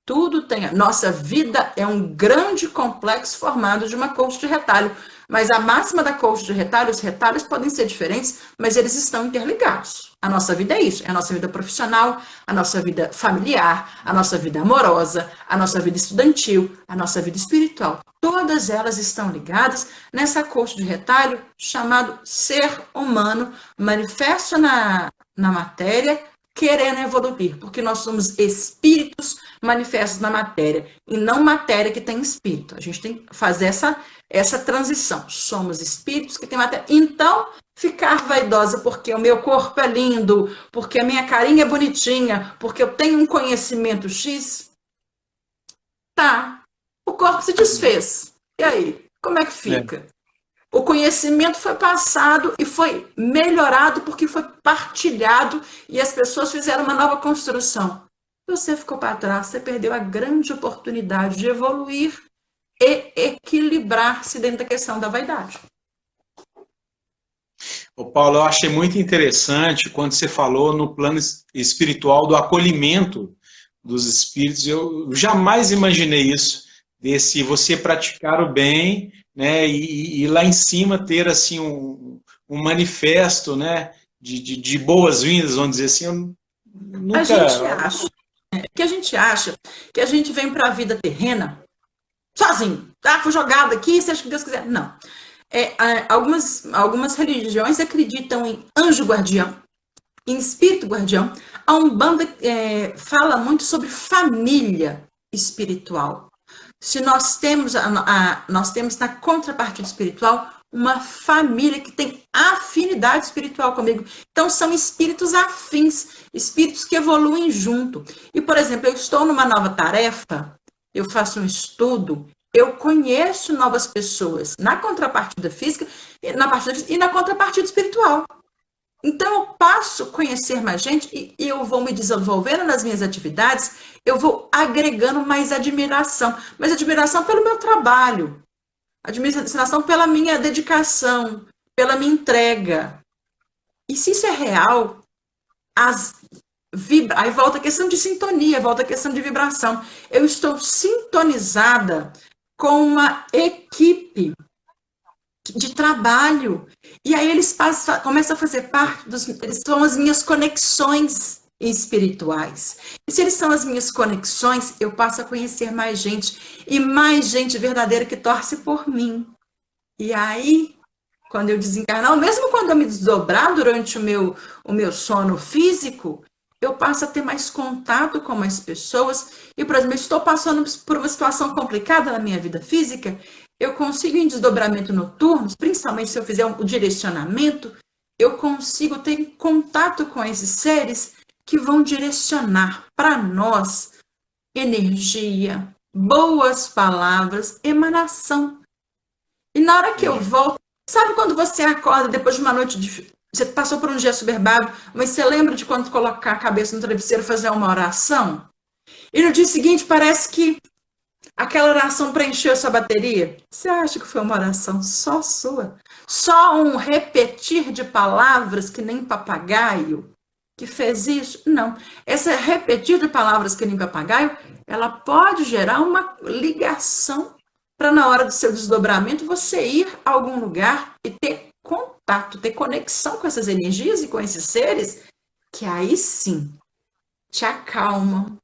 Tudo tem. Nossa vida é um grande complexo formado de uma colcha de retalho. Mas a máxima da colcha de retalho, os retalhos podem ser diferentes, mas eles estão interligados. A nossa vida é isso. É a nossa vida profissional, a nossa vida familiar, a nossa vida amorosa, a nossa vida estudantil, a nossa vida espiritual. Todas elas estão ligadas nessa colcha de retalho chamado ser humano, manifesto na matéria, querendo evoluir, porque nós somos espíritos manifestos na matéria, e não matéria que tem espírito. A gente tem que fazer essa transição. Somos espíritos que têm matéria. Então, ficar vaidosa porque o meu corpo é lindo, porque a minha carinha é bonitinha, porque eu tenho um conhecimento X, tá. O corpo se desfez. E aí? Como é que fica? O conhecimento foi passado e foi melhorado porque foi partilhado e as pessoas fizeram uma nova construção. Você ficou para trás, você perdeu a grande oportunidade de evoluir e equilibrar-se dentro da questão da vaidade. Ô Paulo, eu achei muito interessante quando você falou no plano espiritual do acolhimento dos espíritos. Eu jamais imaginei isso, desse você praticar o bem, né, e lá em cima ter assim um manifesto, né, de boas-vindas, vamos dizer assim. Eu nunca... a gente acha que a gente vem para a vida terrena sozinho, tá? Fui jogado aqui, seja o que Deus quiser. Não. Algumas religiões acreditam em anjo guardião, em espírito guardião. A Umbanda fala muito sobre família espiritual. se nós temos, nós temos na contrapartida espiritual uma família que tem afinidade espiritual comigo. Então, são espíritos afins, espíritos que evoluem junto. E, por exemplo, eu estou numa nova tarefa, eu faço um estudo, eu conheço novas pessoas na contrapartida física e na contrapartida espiritual. Então, eu passo a conhecer mais gente e eu vou me desenvolvendo nas minhas atividades, eu vou agregando mais admiração. Mais admiração pelo meu trabalho, admiração pela minha dedicação, pela minha entrega. E se isso é real, aí volta a questão de sintonia, volta a questão de vibração. Eu estou sintonizada com uma equipe de trabalho. E aí eles começam a fazer parte eles são as minhas conexões espirituais. E se eles são as minhas conexões, eu passo a conhecer mais gente e mais gente verdadeira que torce por mim. E aí, quando eu desencarnar, ou mesmo quando eu me desdobrar durante o meu sono físico, eu passo a ter mais contato com mais pessoas. E, por exemplo, eu estou passando por uma situação complicada na minha vida física, eu consigo, em desdobramento noturno, principalmente se eu fizer o direcionamento, eu consigo ter contato com esses seres que vão direcionar para nós energia, boas palavras, emanação. E na hora que eu volto, sabe quando você acorda depois de uma noite de... Você passou por um dia soberbado, mas você lembra de quando colocar a cabeça no travesseiro e fazer uma oração? E no dia seguinte parece que aquela oração preencheu sua bateria? Você acha que foi uma oração só sua? Só um repetir de palavras que nem papagaio que fez isso? Não. Essa repetir de palavras que nem papagaio, ela pode gerar uma ligação para na hora do seu desdobramento você ir a algum lugar e ter contato, ter conexão com essas energias e com esses seres que aí sim te acalmam,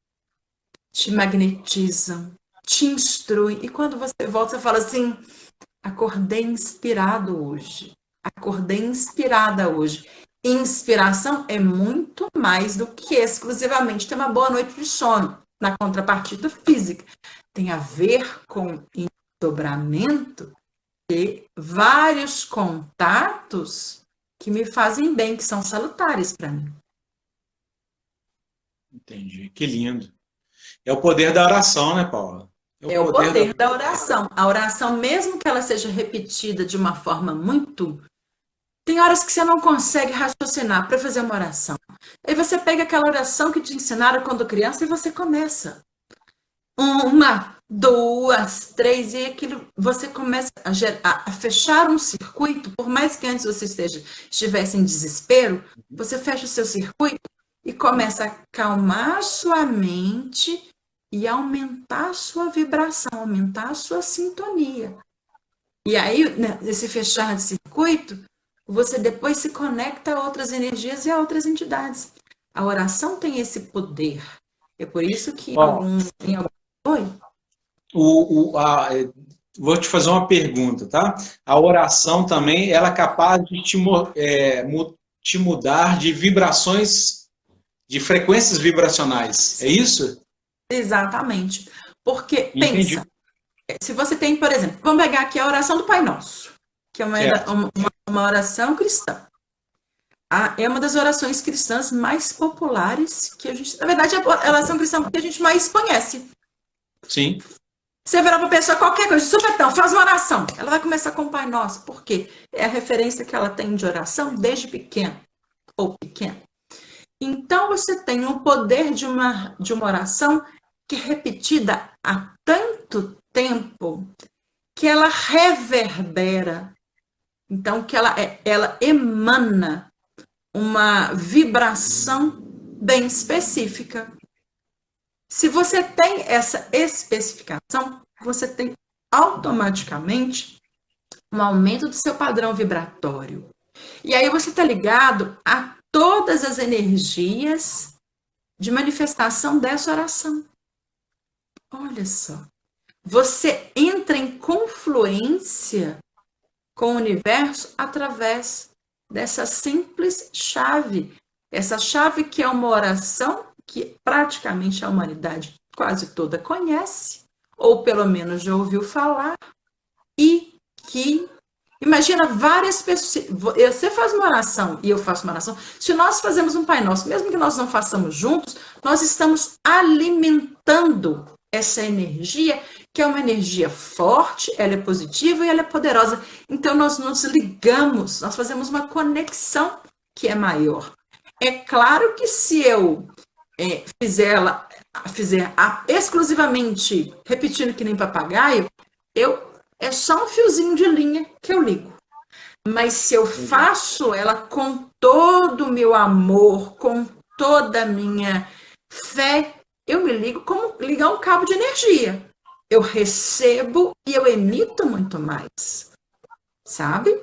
te magnetizam, te instruem. E quando você volta, você fala assim, acordei inspirado hoje. Acordei inspirada hoje. Inspiração é muito mais do que exclusivamente ter uma boa noite de sono, na contrapartida física. Tem a ver com desdobramento de vários contatos que me fazem bem, que são salutares para mim. Entendi, que lindo. É o poder da oração, né, Paula? É o poder da oração. A oração, mesmo que ela seja repetida de uma forma muito... Tem horas que você não consegue raciocinar para fazer uma oração. Aí você pega aquela oração que te ensinaram quando criança e você começa. 1, 2, 3, e aquilo você começa a fechar um circuito, por mais que antes você estivesse em desespero, você fecha o seu circuito e começa a acalmar sua mente e aumentar a sua vibração, aumentar a sua sintonia. E aí, nesse fechar de circuito, você depois se conecta a outras energias e a outras entidades. A oração tem esse poder. É por isso que em algum... Oi? Vou te fazer uma pergunta, tá? A oração também, ela é capaz de te mudar de vibrações, de frequências vibracionais, é isso? Exatamente. Porque, Entendi. pensa, se você tem, por exemplo, vamos pegar aqui a oração do Pai Nosso, que é uma oração cristã. É uma das orações cristãs mais populares que a gente... Na verdade, é a oração cristã que a gente mais conhece. Sim. Você virar para a pessoa qualquer coisa, supetão, faz uma oração. Ela vai começar com o Pai Nosso. Por quê? É a referência que ela tem de oração desde pequeno ou pequeno. Então, você tem o poder de uma oração que é repetida há tanto tempo que ela reverbera. Então, que ela emana uma vibração bem específica. Se você tem essa especificação, você tem automaticamente um aumento do seu padrão vibratório. E aí você está ligado a todas as energias de manifestação dessa oração. Olha só. Você entra em confluência com o universo através dessa simples chave. Essa chave que é uma oração que praticamente a humanidade quase toda conhece, ou pelo menos já ouviu falar, e que imagina várias pessoas. Você faz uma oração e eu faço uma oração. Se nós fazemos um Pai Nosso, mesmo que nós não façamos juntos, nós estamos alimentando essa energia, que é uma energia forte, ela é positiva e ela é poderosa. Então nós nos ligamos, nós fazemos uma conexão que é maior. É claro que se eu fizer exclusivamente repetindo que nem papagaio, é só um fiozinho de linha que eu ligo. Mas se eu faço ela com todo o meu amor, com toda a minha fé, eu me ligo como ligar um cabo de energia. Eu recebo e eu emito muito mais, sabe?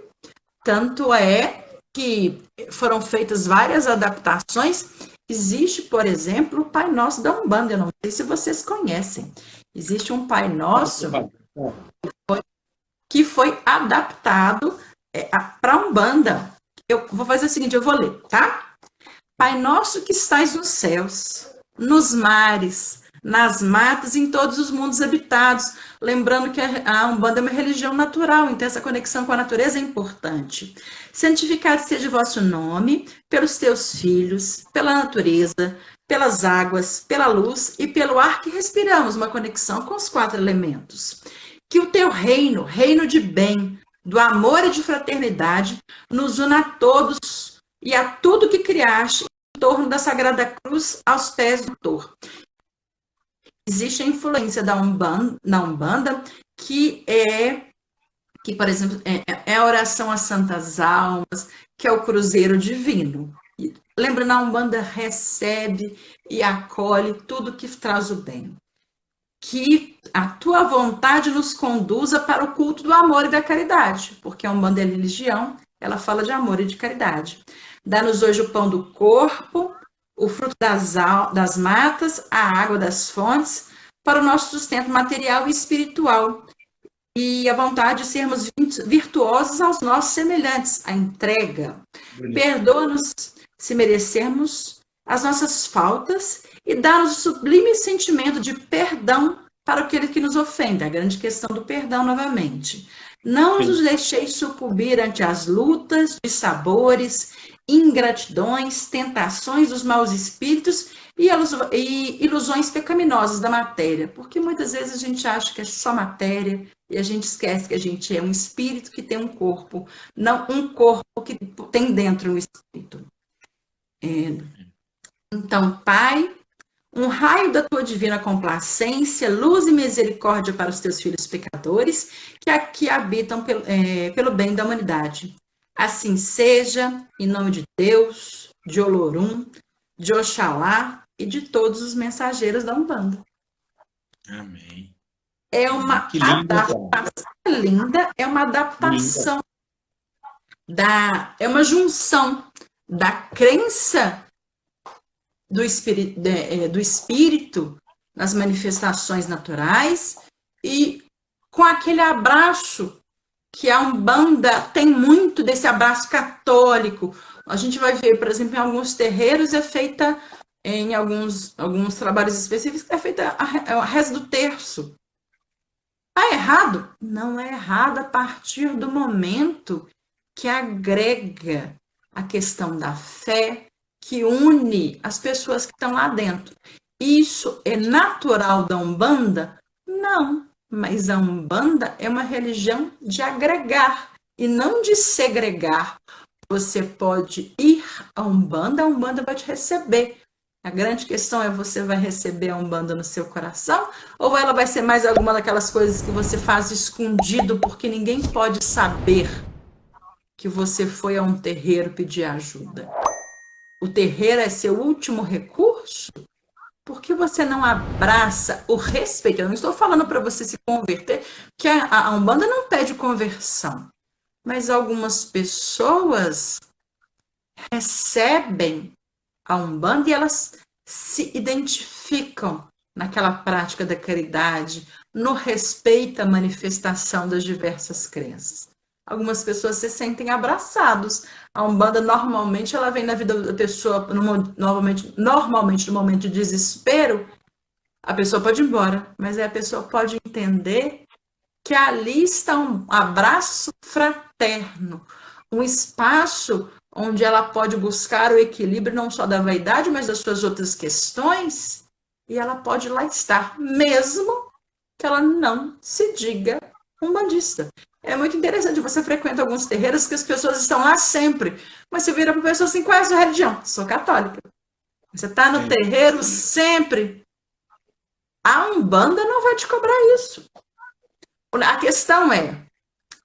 Tanto é que foram feitas várias adaptações. Existe, por exemplo, o Pai Nosso da Umbanda. Eu não sei se vocês conhecem. Existe um Pai Nosso que foi adaptado para a Umbanda. Eu vou fazer o seguinte, eu vou ler, tá? Pai nosso que estais nos céus, nos mares, nas matas, em todos os mundos habitados. Lembrando que a Umbanda é uma religião natural, então essa conexão com a natureza é importante. Santificado seja o vosso nome, pelos teus filhos, pela natureza, pelas águas, pela luz e pelo ar que respiramos, uma conexão com os 4 elementos. Que o teu reino, reino de bem, do amor e de fraternidade, nos una a todos e a tudo que criaste em torno da Sagrada Cruz aos pés do autor. Existe a influência da Umbanda, na Umbanda, que, por exemplo, é a oração às santas almas, que é o cruzeiro divino. Lembra, na Umbanda recebe e acolhe tudo que traz o bem. Que a tua vontade nos conduza para o culto do amor e da caridade, porque a Umbanda é religião, ela fala de amor e de caridade. Dá-nos hoje o pão do corpo, o fruto das matas, a água das fontes, para o nosso sustento material e espiritual. E a vontade de sermos virtuosos aos nossos semelhantes, a entrega. Perdoa-nos se merecermos as nossas faltas e dá-nos o sublime sentimento de perdão para aquele que nos ofende. A grande questão do perdão novamente. Não nos deixeis sucumbir ante as lutas, dissabores, ingratidões, tentações dos maus espíritos e ilusões pecaminosas da matéria, porque muitas vezes a gente acha que é só matéria e a gente esquece que a gente é um espírito que tem um corpo, não um corpo que tem dentro um espírito. Então, Pai, um raio da tua divina complacência, luz e misericórdia para os teus filhos pecadores, que aqui habitam pelo bem da humanidade. Assim seja, em nome de Deus, de Olorum, de Oxalá e de todos os mensageiros da Umbanda. Amém. É uma adaptação linda, é uma adaptação, é uma junção da crença do espírito nas manifestações naturais e com aquele abraço que a Umbanda tem muito desse abraço católico. A gente vai ver, por exemplo, em alguns terreiros é feita, em alguns trabalhos específicos, é feita a reza do terço. Tá errado? Não é errado a partir do momento que agrega a questão da fé, que une as pessoas que estão lá dentro. Isso é natural da Umbanda? Não, mas a Umbanda é uma religião de agregar e não de segregar. Você pode ir à Umbanda, a Umbanda vai te receber. A grande questão é: você vai receber a Umbanda no seu coração ou ela vai ser mais alguma daquelas coisas que você faz escondido porque ninguém pode saber que você foi a um terreiro pedir ajuda? O terreiro é seu último recurso? Por que você não abraça o respeito? Eu não estou falando para você se converter, que a Umbanda não pede conversão. Mas algumas pessoas recebem a Umbanda e elas se identificam naquela prática da caridade, no respeito à manifestação das diversas crenças. Algumas pessoas se sentem abraçados. A Umbanda, normalmente, ela vem na vida da pessoa, normalmente no momento de desespero, A pessoa pode ir embora, mas aí a pessoa pode entender que ali está um abraço fraterno, um espaço onde ela pode buscar o equilíbrio não só da vaidade, mas das suas outras questões, e ela pode lá estar, mesmo que ela não se diga umbandista. É muito interessante, você frequenta alguns terreiros que as pessoas estão lá sempre, mas você vira para a pessoa assim, qual é a sua religião? Sou católica. Você está no terreiro sempre. A Umbanda não vai te cobrar isso. A questão é,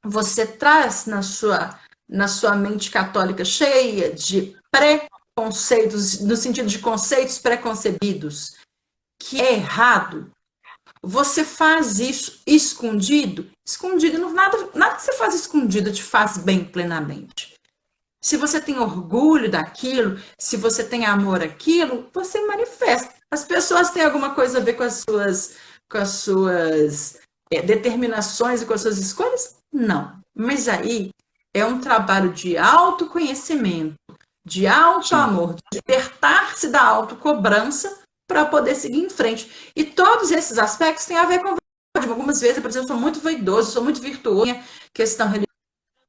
você traz na sua mente católica cheia de preconceitos, no sentido de conceitos preconcebidos, que é errado. Você faz isso escondido? Escondido, nada que você faz escondido te faz bem plenamente. Se você tem orgulho daquilo, se você tem amor àquilo, você manifesta. As pessoas têm alguma coisa a ver com as suas determinações e com as suas escolhas? Não. Mas aí é um trabalho de autoconhecimento, de auto-amor, de libertar-se da autocobrança para poder seguir em frente. E todos esses aspectos têm a ver com algumas vezes, por exemplo, eu sou muito vaidoso, sou muito virtuoso, questão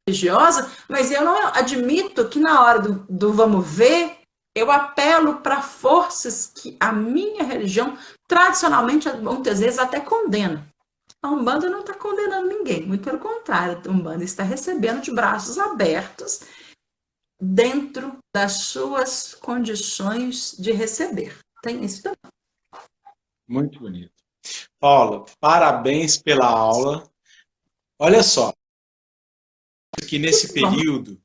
religiosa, mas eu não admito que na hora do vamos ver, eu apelo para forças que a minha religião, tradicionalmente, muitas vezes até condena. A Umbanda não está condenando ninguém, muito pelo contrário, a Umbanda está recebendo de braços abertos dentro das suas condições de receber. Tem isso também. Muito bonito. Paula, parabéns pela aula. Olha só, que nesse período,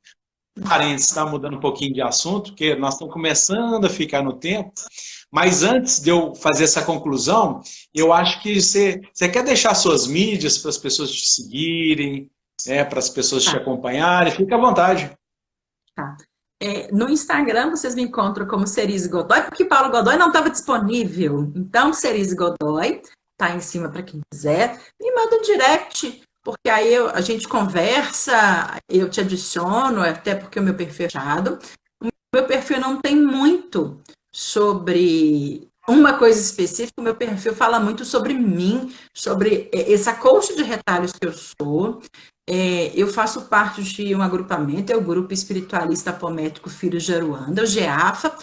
parênteses, está mudando um pouquinho de assunto, porque nós estamos começando a ficar no tempo, mas antes de eu fazer essa conclusão, eu acho que você quer deixar suas mídias para as pessoas te seguirem, para as pessoas te acompanharem, fica à vontade. Tá. No Instagram vocês me encontram como Cerise Godoy, porque Paulo Godoy não estava disponível. Então, Cerise Godoy tá em cima para quem quiser. Me manda um direct, porque aí a gente conversa, eu te adiciono, até porque o meu perfil é fechado. O meu perfil não tem muito sobre uma coisa específica, o meu perfil fala muito sobre mim, sobre essa coach de retalhos que eu sou. Eu faço parte de um agrupamento, é o Grupo Espiritualista Apométrico Filhos de Aruanda, o GEAFA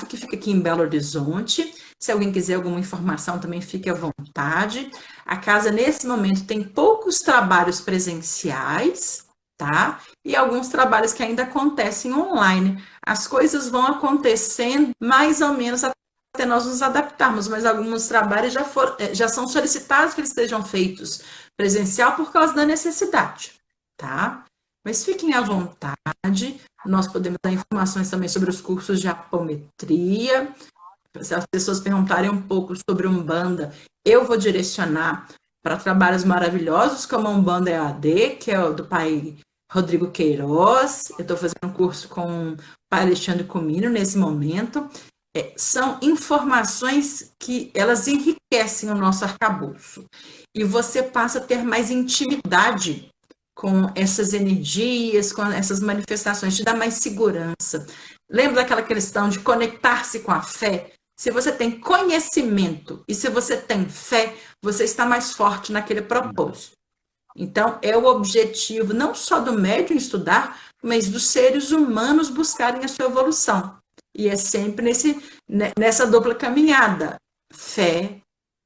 que fica aqui em Belo Horizonte. Se alguém quiser alguma informação, também fique à vontade. A casa, nesse momento, tem poucos trabalhos presenciais, tá? E alguns trabalhos que ainda acontecem online. As coisas vão acontecendo mais ou menos até nós nos adaptarmos, mas alguns trabalhos já são solicitados que eles sejam feitos presencial por causa da necessidade, tá? Mas fiquem à vontade, nós podemos dar informações também sobre os cursos de apometria. Se as pessoas perguntarem um pouco sobre Umbanda, eu vou direcionar para trabalhos maravilhosos como a Umbanda EAD, que é o do pai Rodrigo Queiroz. Eu estou fazendo um curso com o pai Alexandre Comino nesse momento. São informações que elas enriquecem o nosso arcabouço. E você passa a ter mais intimidade com essas energias, com essas manifestações, te dá mais segurança. Lembra daquela questão de conectar-se com a fé? Se você tem conhecimento e se você tem fé, você está mais forte naquele propósito. Então, é o objetivo não só do médium estudar, mas dos seres humanos buscarem a sua evolução. E é sempre nessa dupla caminhada, fé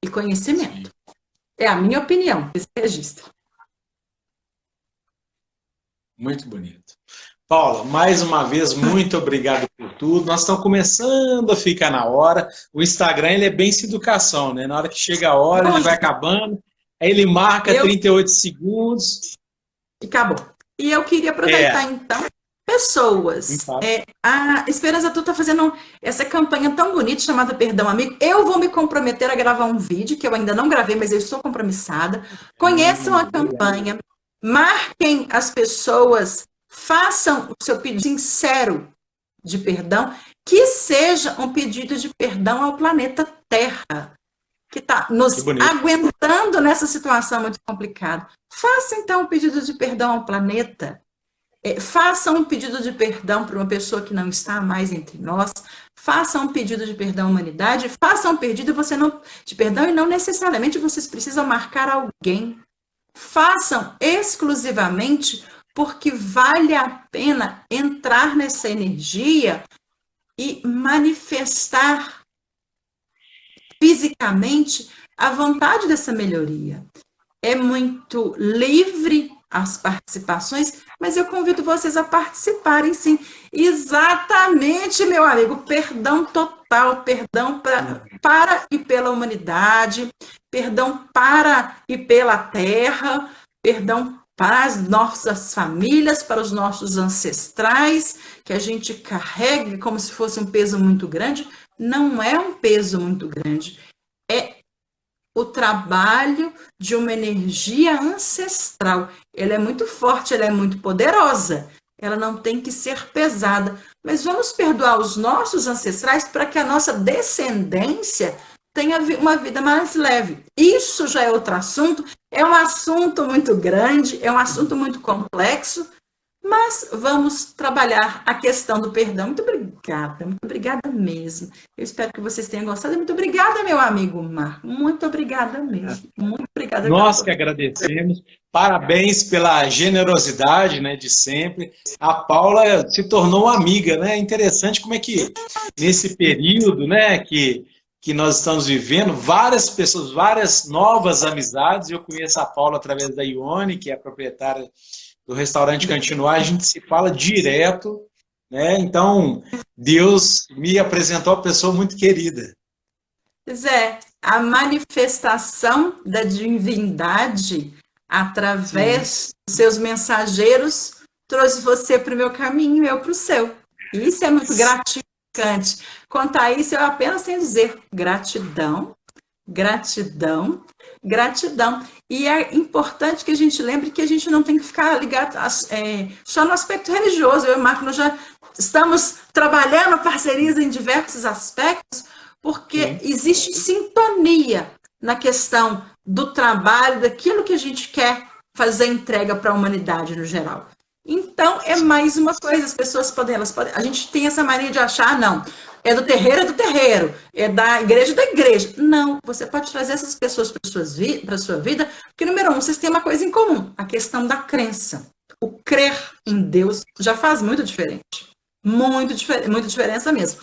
e conhecimento. É a minha opinião, esse registro. Muito bonito. Paula, mais uma vez, muito obrigado por tudo. Nós estamos começando a ficar na hora. O Instagram, ele é bem sem educação, né? Na hora que chega a hora, ele vai acabando. Aí ele marca 38 segundos. E acabou. E eu queria aproveitar, então, pessoas. A Esperança Tu está fazendo essa campanha tão bonita chamada Perdão Amigo. Eu vou me comprometer a gravar um vídeo, que eu ainda não gravei, mas eu estou compromissada. Conheçam a campanha, marquem as pessoas, façam o seu pedido sincero de perdão, que seja um pedido de perdão ao planeta Terra, que está nos aguentando nessa situação muito complicada. Faça, então, um pedido de perdão ao planeta. Faça um pedido de perdão para uma pessoa que não está mais entre nós. Faça um pedido de perdão à humanidade. Faça um pedido de perdão e não necessariamente vocês precisam marcar alguém. Façam exclusivamente porque vale a pena entrar nessa energia e manifestar fisicamente a vontade dessa melhoria. É muito livre as participações, mas eu convido vocês a participarem, sim. Exatamente, meu amigo, perdão total, perdão para e pela humanidade, perdão para e pela terra, perdão para as nossas famílias, para os nossos ancestrais, que a gente carrega como se fosse um peso muito grande. Não é um peso muito grande, é o trabalho de uma energia ancestral. Ela é muito forte, ela é muito poderosa. Ela não tem que ser pesada. Mas vamos perdoar os nossos ancestrais para que a nossa descendência tenha uma vida mais leve. Isso já é outro assunto. É um assunto muito grande, é um assunto muito complexo. Mas vamos trabalhar a questão do perdão. Muito obrigada mesmo. Eu espero que vocês tenham gostado. Muito obrigada, meu amigo Marco. Muito obrigada mesmo. Muito obrigada. Nós que agradecemos. Parabéns pela generosidade, né, de sempre. A Paula se tornou uma amiga, né? É interessante como é que nesse período, né, que nós estamos vivendo, várias pessoas, várias novas amizades. Eu conheço a Paula através da Ione, que é a proprietária do restaurante Continuar, a gente se fala direto, né? Então, Deus me apresentou uma pessoa muito querida. Zé, a manifestação da divindade através dos seus mensageiros trouxe você para o meu caminho e eu para o seu. E isso é muito gratificante. Quanto a isso, eu apenas tenho a dizer gratidão, gratidão, gratidão. E é importante que a gente lembre que a gente não tem que ficar ligado só no aspecto religioso. Eu e o Marco, nós já estamos trabalhando parcerias em diversos aspectos, porque existe sintonia na questão do trabalho, daquilo que a gente quer fazer entrega para a humanidade no geral. Então, é mais uma coisa, as pessoas podem, a gente tem essa mania de achar, não, é do terreiro, é da igreja. Não, você pode trazer essas pessoas para a sua vida, porque, número 1, vocês têm uma coisa em comum, a questão da crença. O crer em Deus já faz muito diferente. Muita diferença mesmo.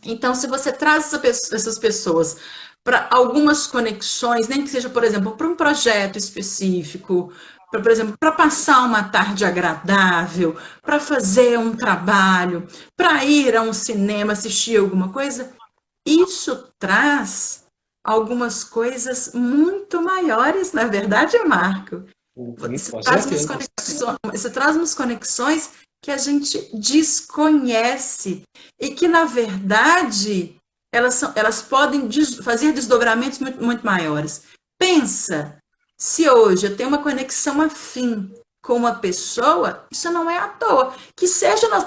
Então, se você traz essas pessoas para algumas conexões, nem que seja, por exemplo, para um projeto específico, por exemplo, para passar uma tarde agradável, para fazer um trabalho, para ir a um cinema, assistir alguma coisa, isso traz algumas coisas muito maiores, na verdade, Marco. Você traz umas conexões que a gente desconhece e que, na verdade, elas podem fazer desdobramentos muito, muito maiores. Pensa, se hoje eu tenho uma conexão afim com uma pessoa, isso não é à toa. Que seja, nós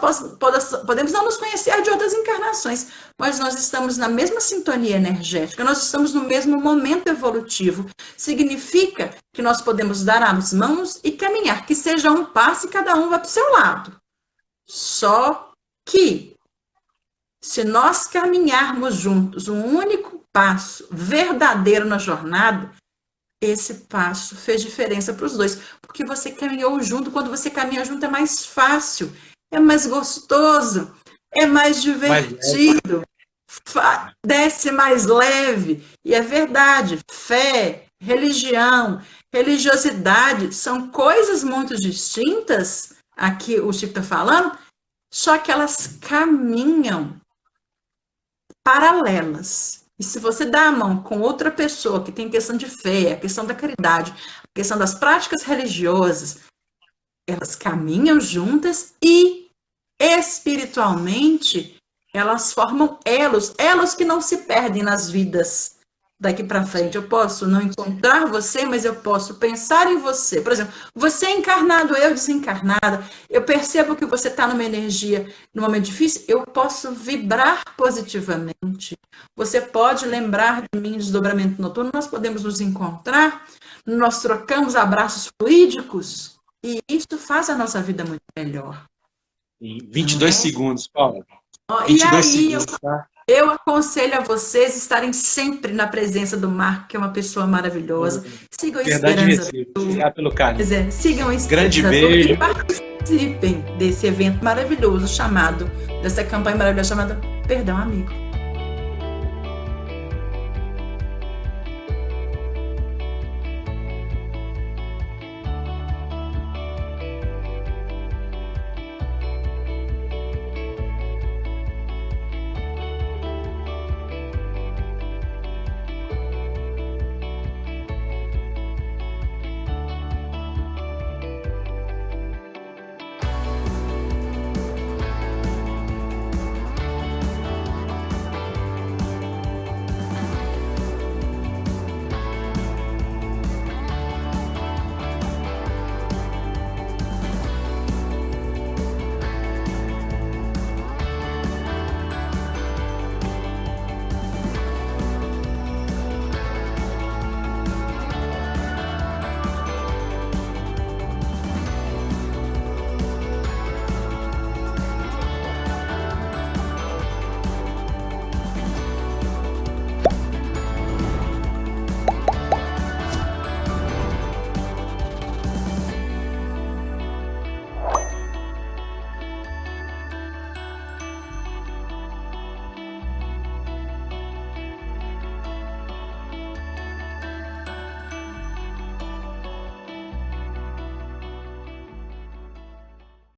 podemos não nos conhecer de outras encarnações, mas nós estamos na mesma sintonia energética, nós estamos no mesmo momento evolutivo. Significa que nós podemos dar as mãos e caminhar, que seja um passo e cada um vai para o seu lado. Só que, se nós caminharmos juntos um único passo verdadeiro na jornada, esse passo fez diferença para os dois, porque você caminhou junto. Quando você caminha junto é mais fácil, é mais gostoso, é mais divertido, desce mais leve. E é verdade, fé, religião, religiosidade são coisas muito distintas, aqui o Chico está falando, só que elas caminham paralelas. E se você dá a mão com outra pessoa que tem questão de fé, a questão da caridade, a questão das práticas religiosas, elas caminham juntas e espiritualmente elas formam elos que não se perdem nas vidas daqui para frente. Eu posso não encontrar você, mas eu posso pensar em você. Por exemplo, você é encarnado, eu desencarnada. Eu percebo que você está numa energia, num momento difícil, eu posso vibrar positivamente. Você pode lembrar de mim em desdobramento noturno, nós podemos nos encontrar, nós trocamos abraços fluídicos. E isso faz a nossa vida muito melhor. Em 22 segundos, Paulo. E 22 aí, segundos, tá? eu aconselho a vocês estarem sempre na presença do Marco, que é uma pessoa maravilhosa. Sigam a Verdade Esperança recíproca. Azul. Obrigado pelo carinho. Sigam a Grande Esperança Azul beijo. e participem desse evento maravilhoso chamado, dessa campanha maravilhosa chamada Perdão Amigo.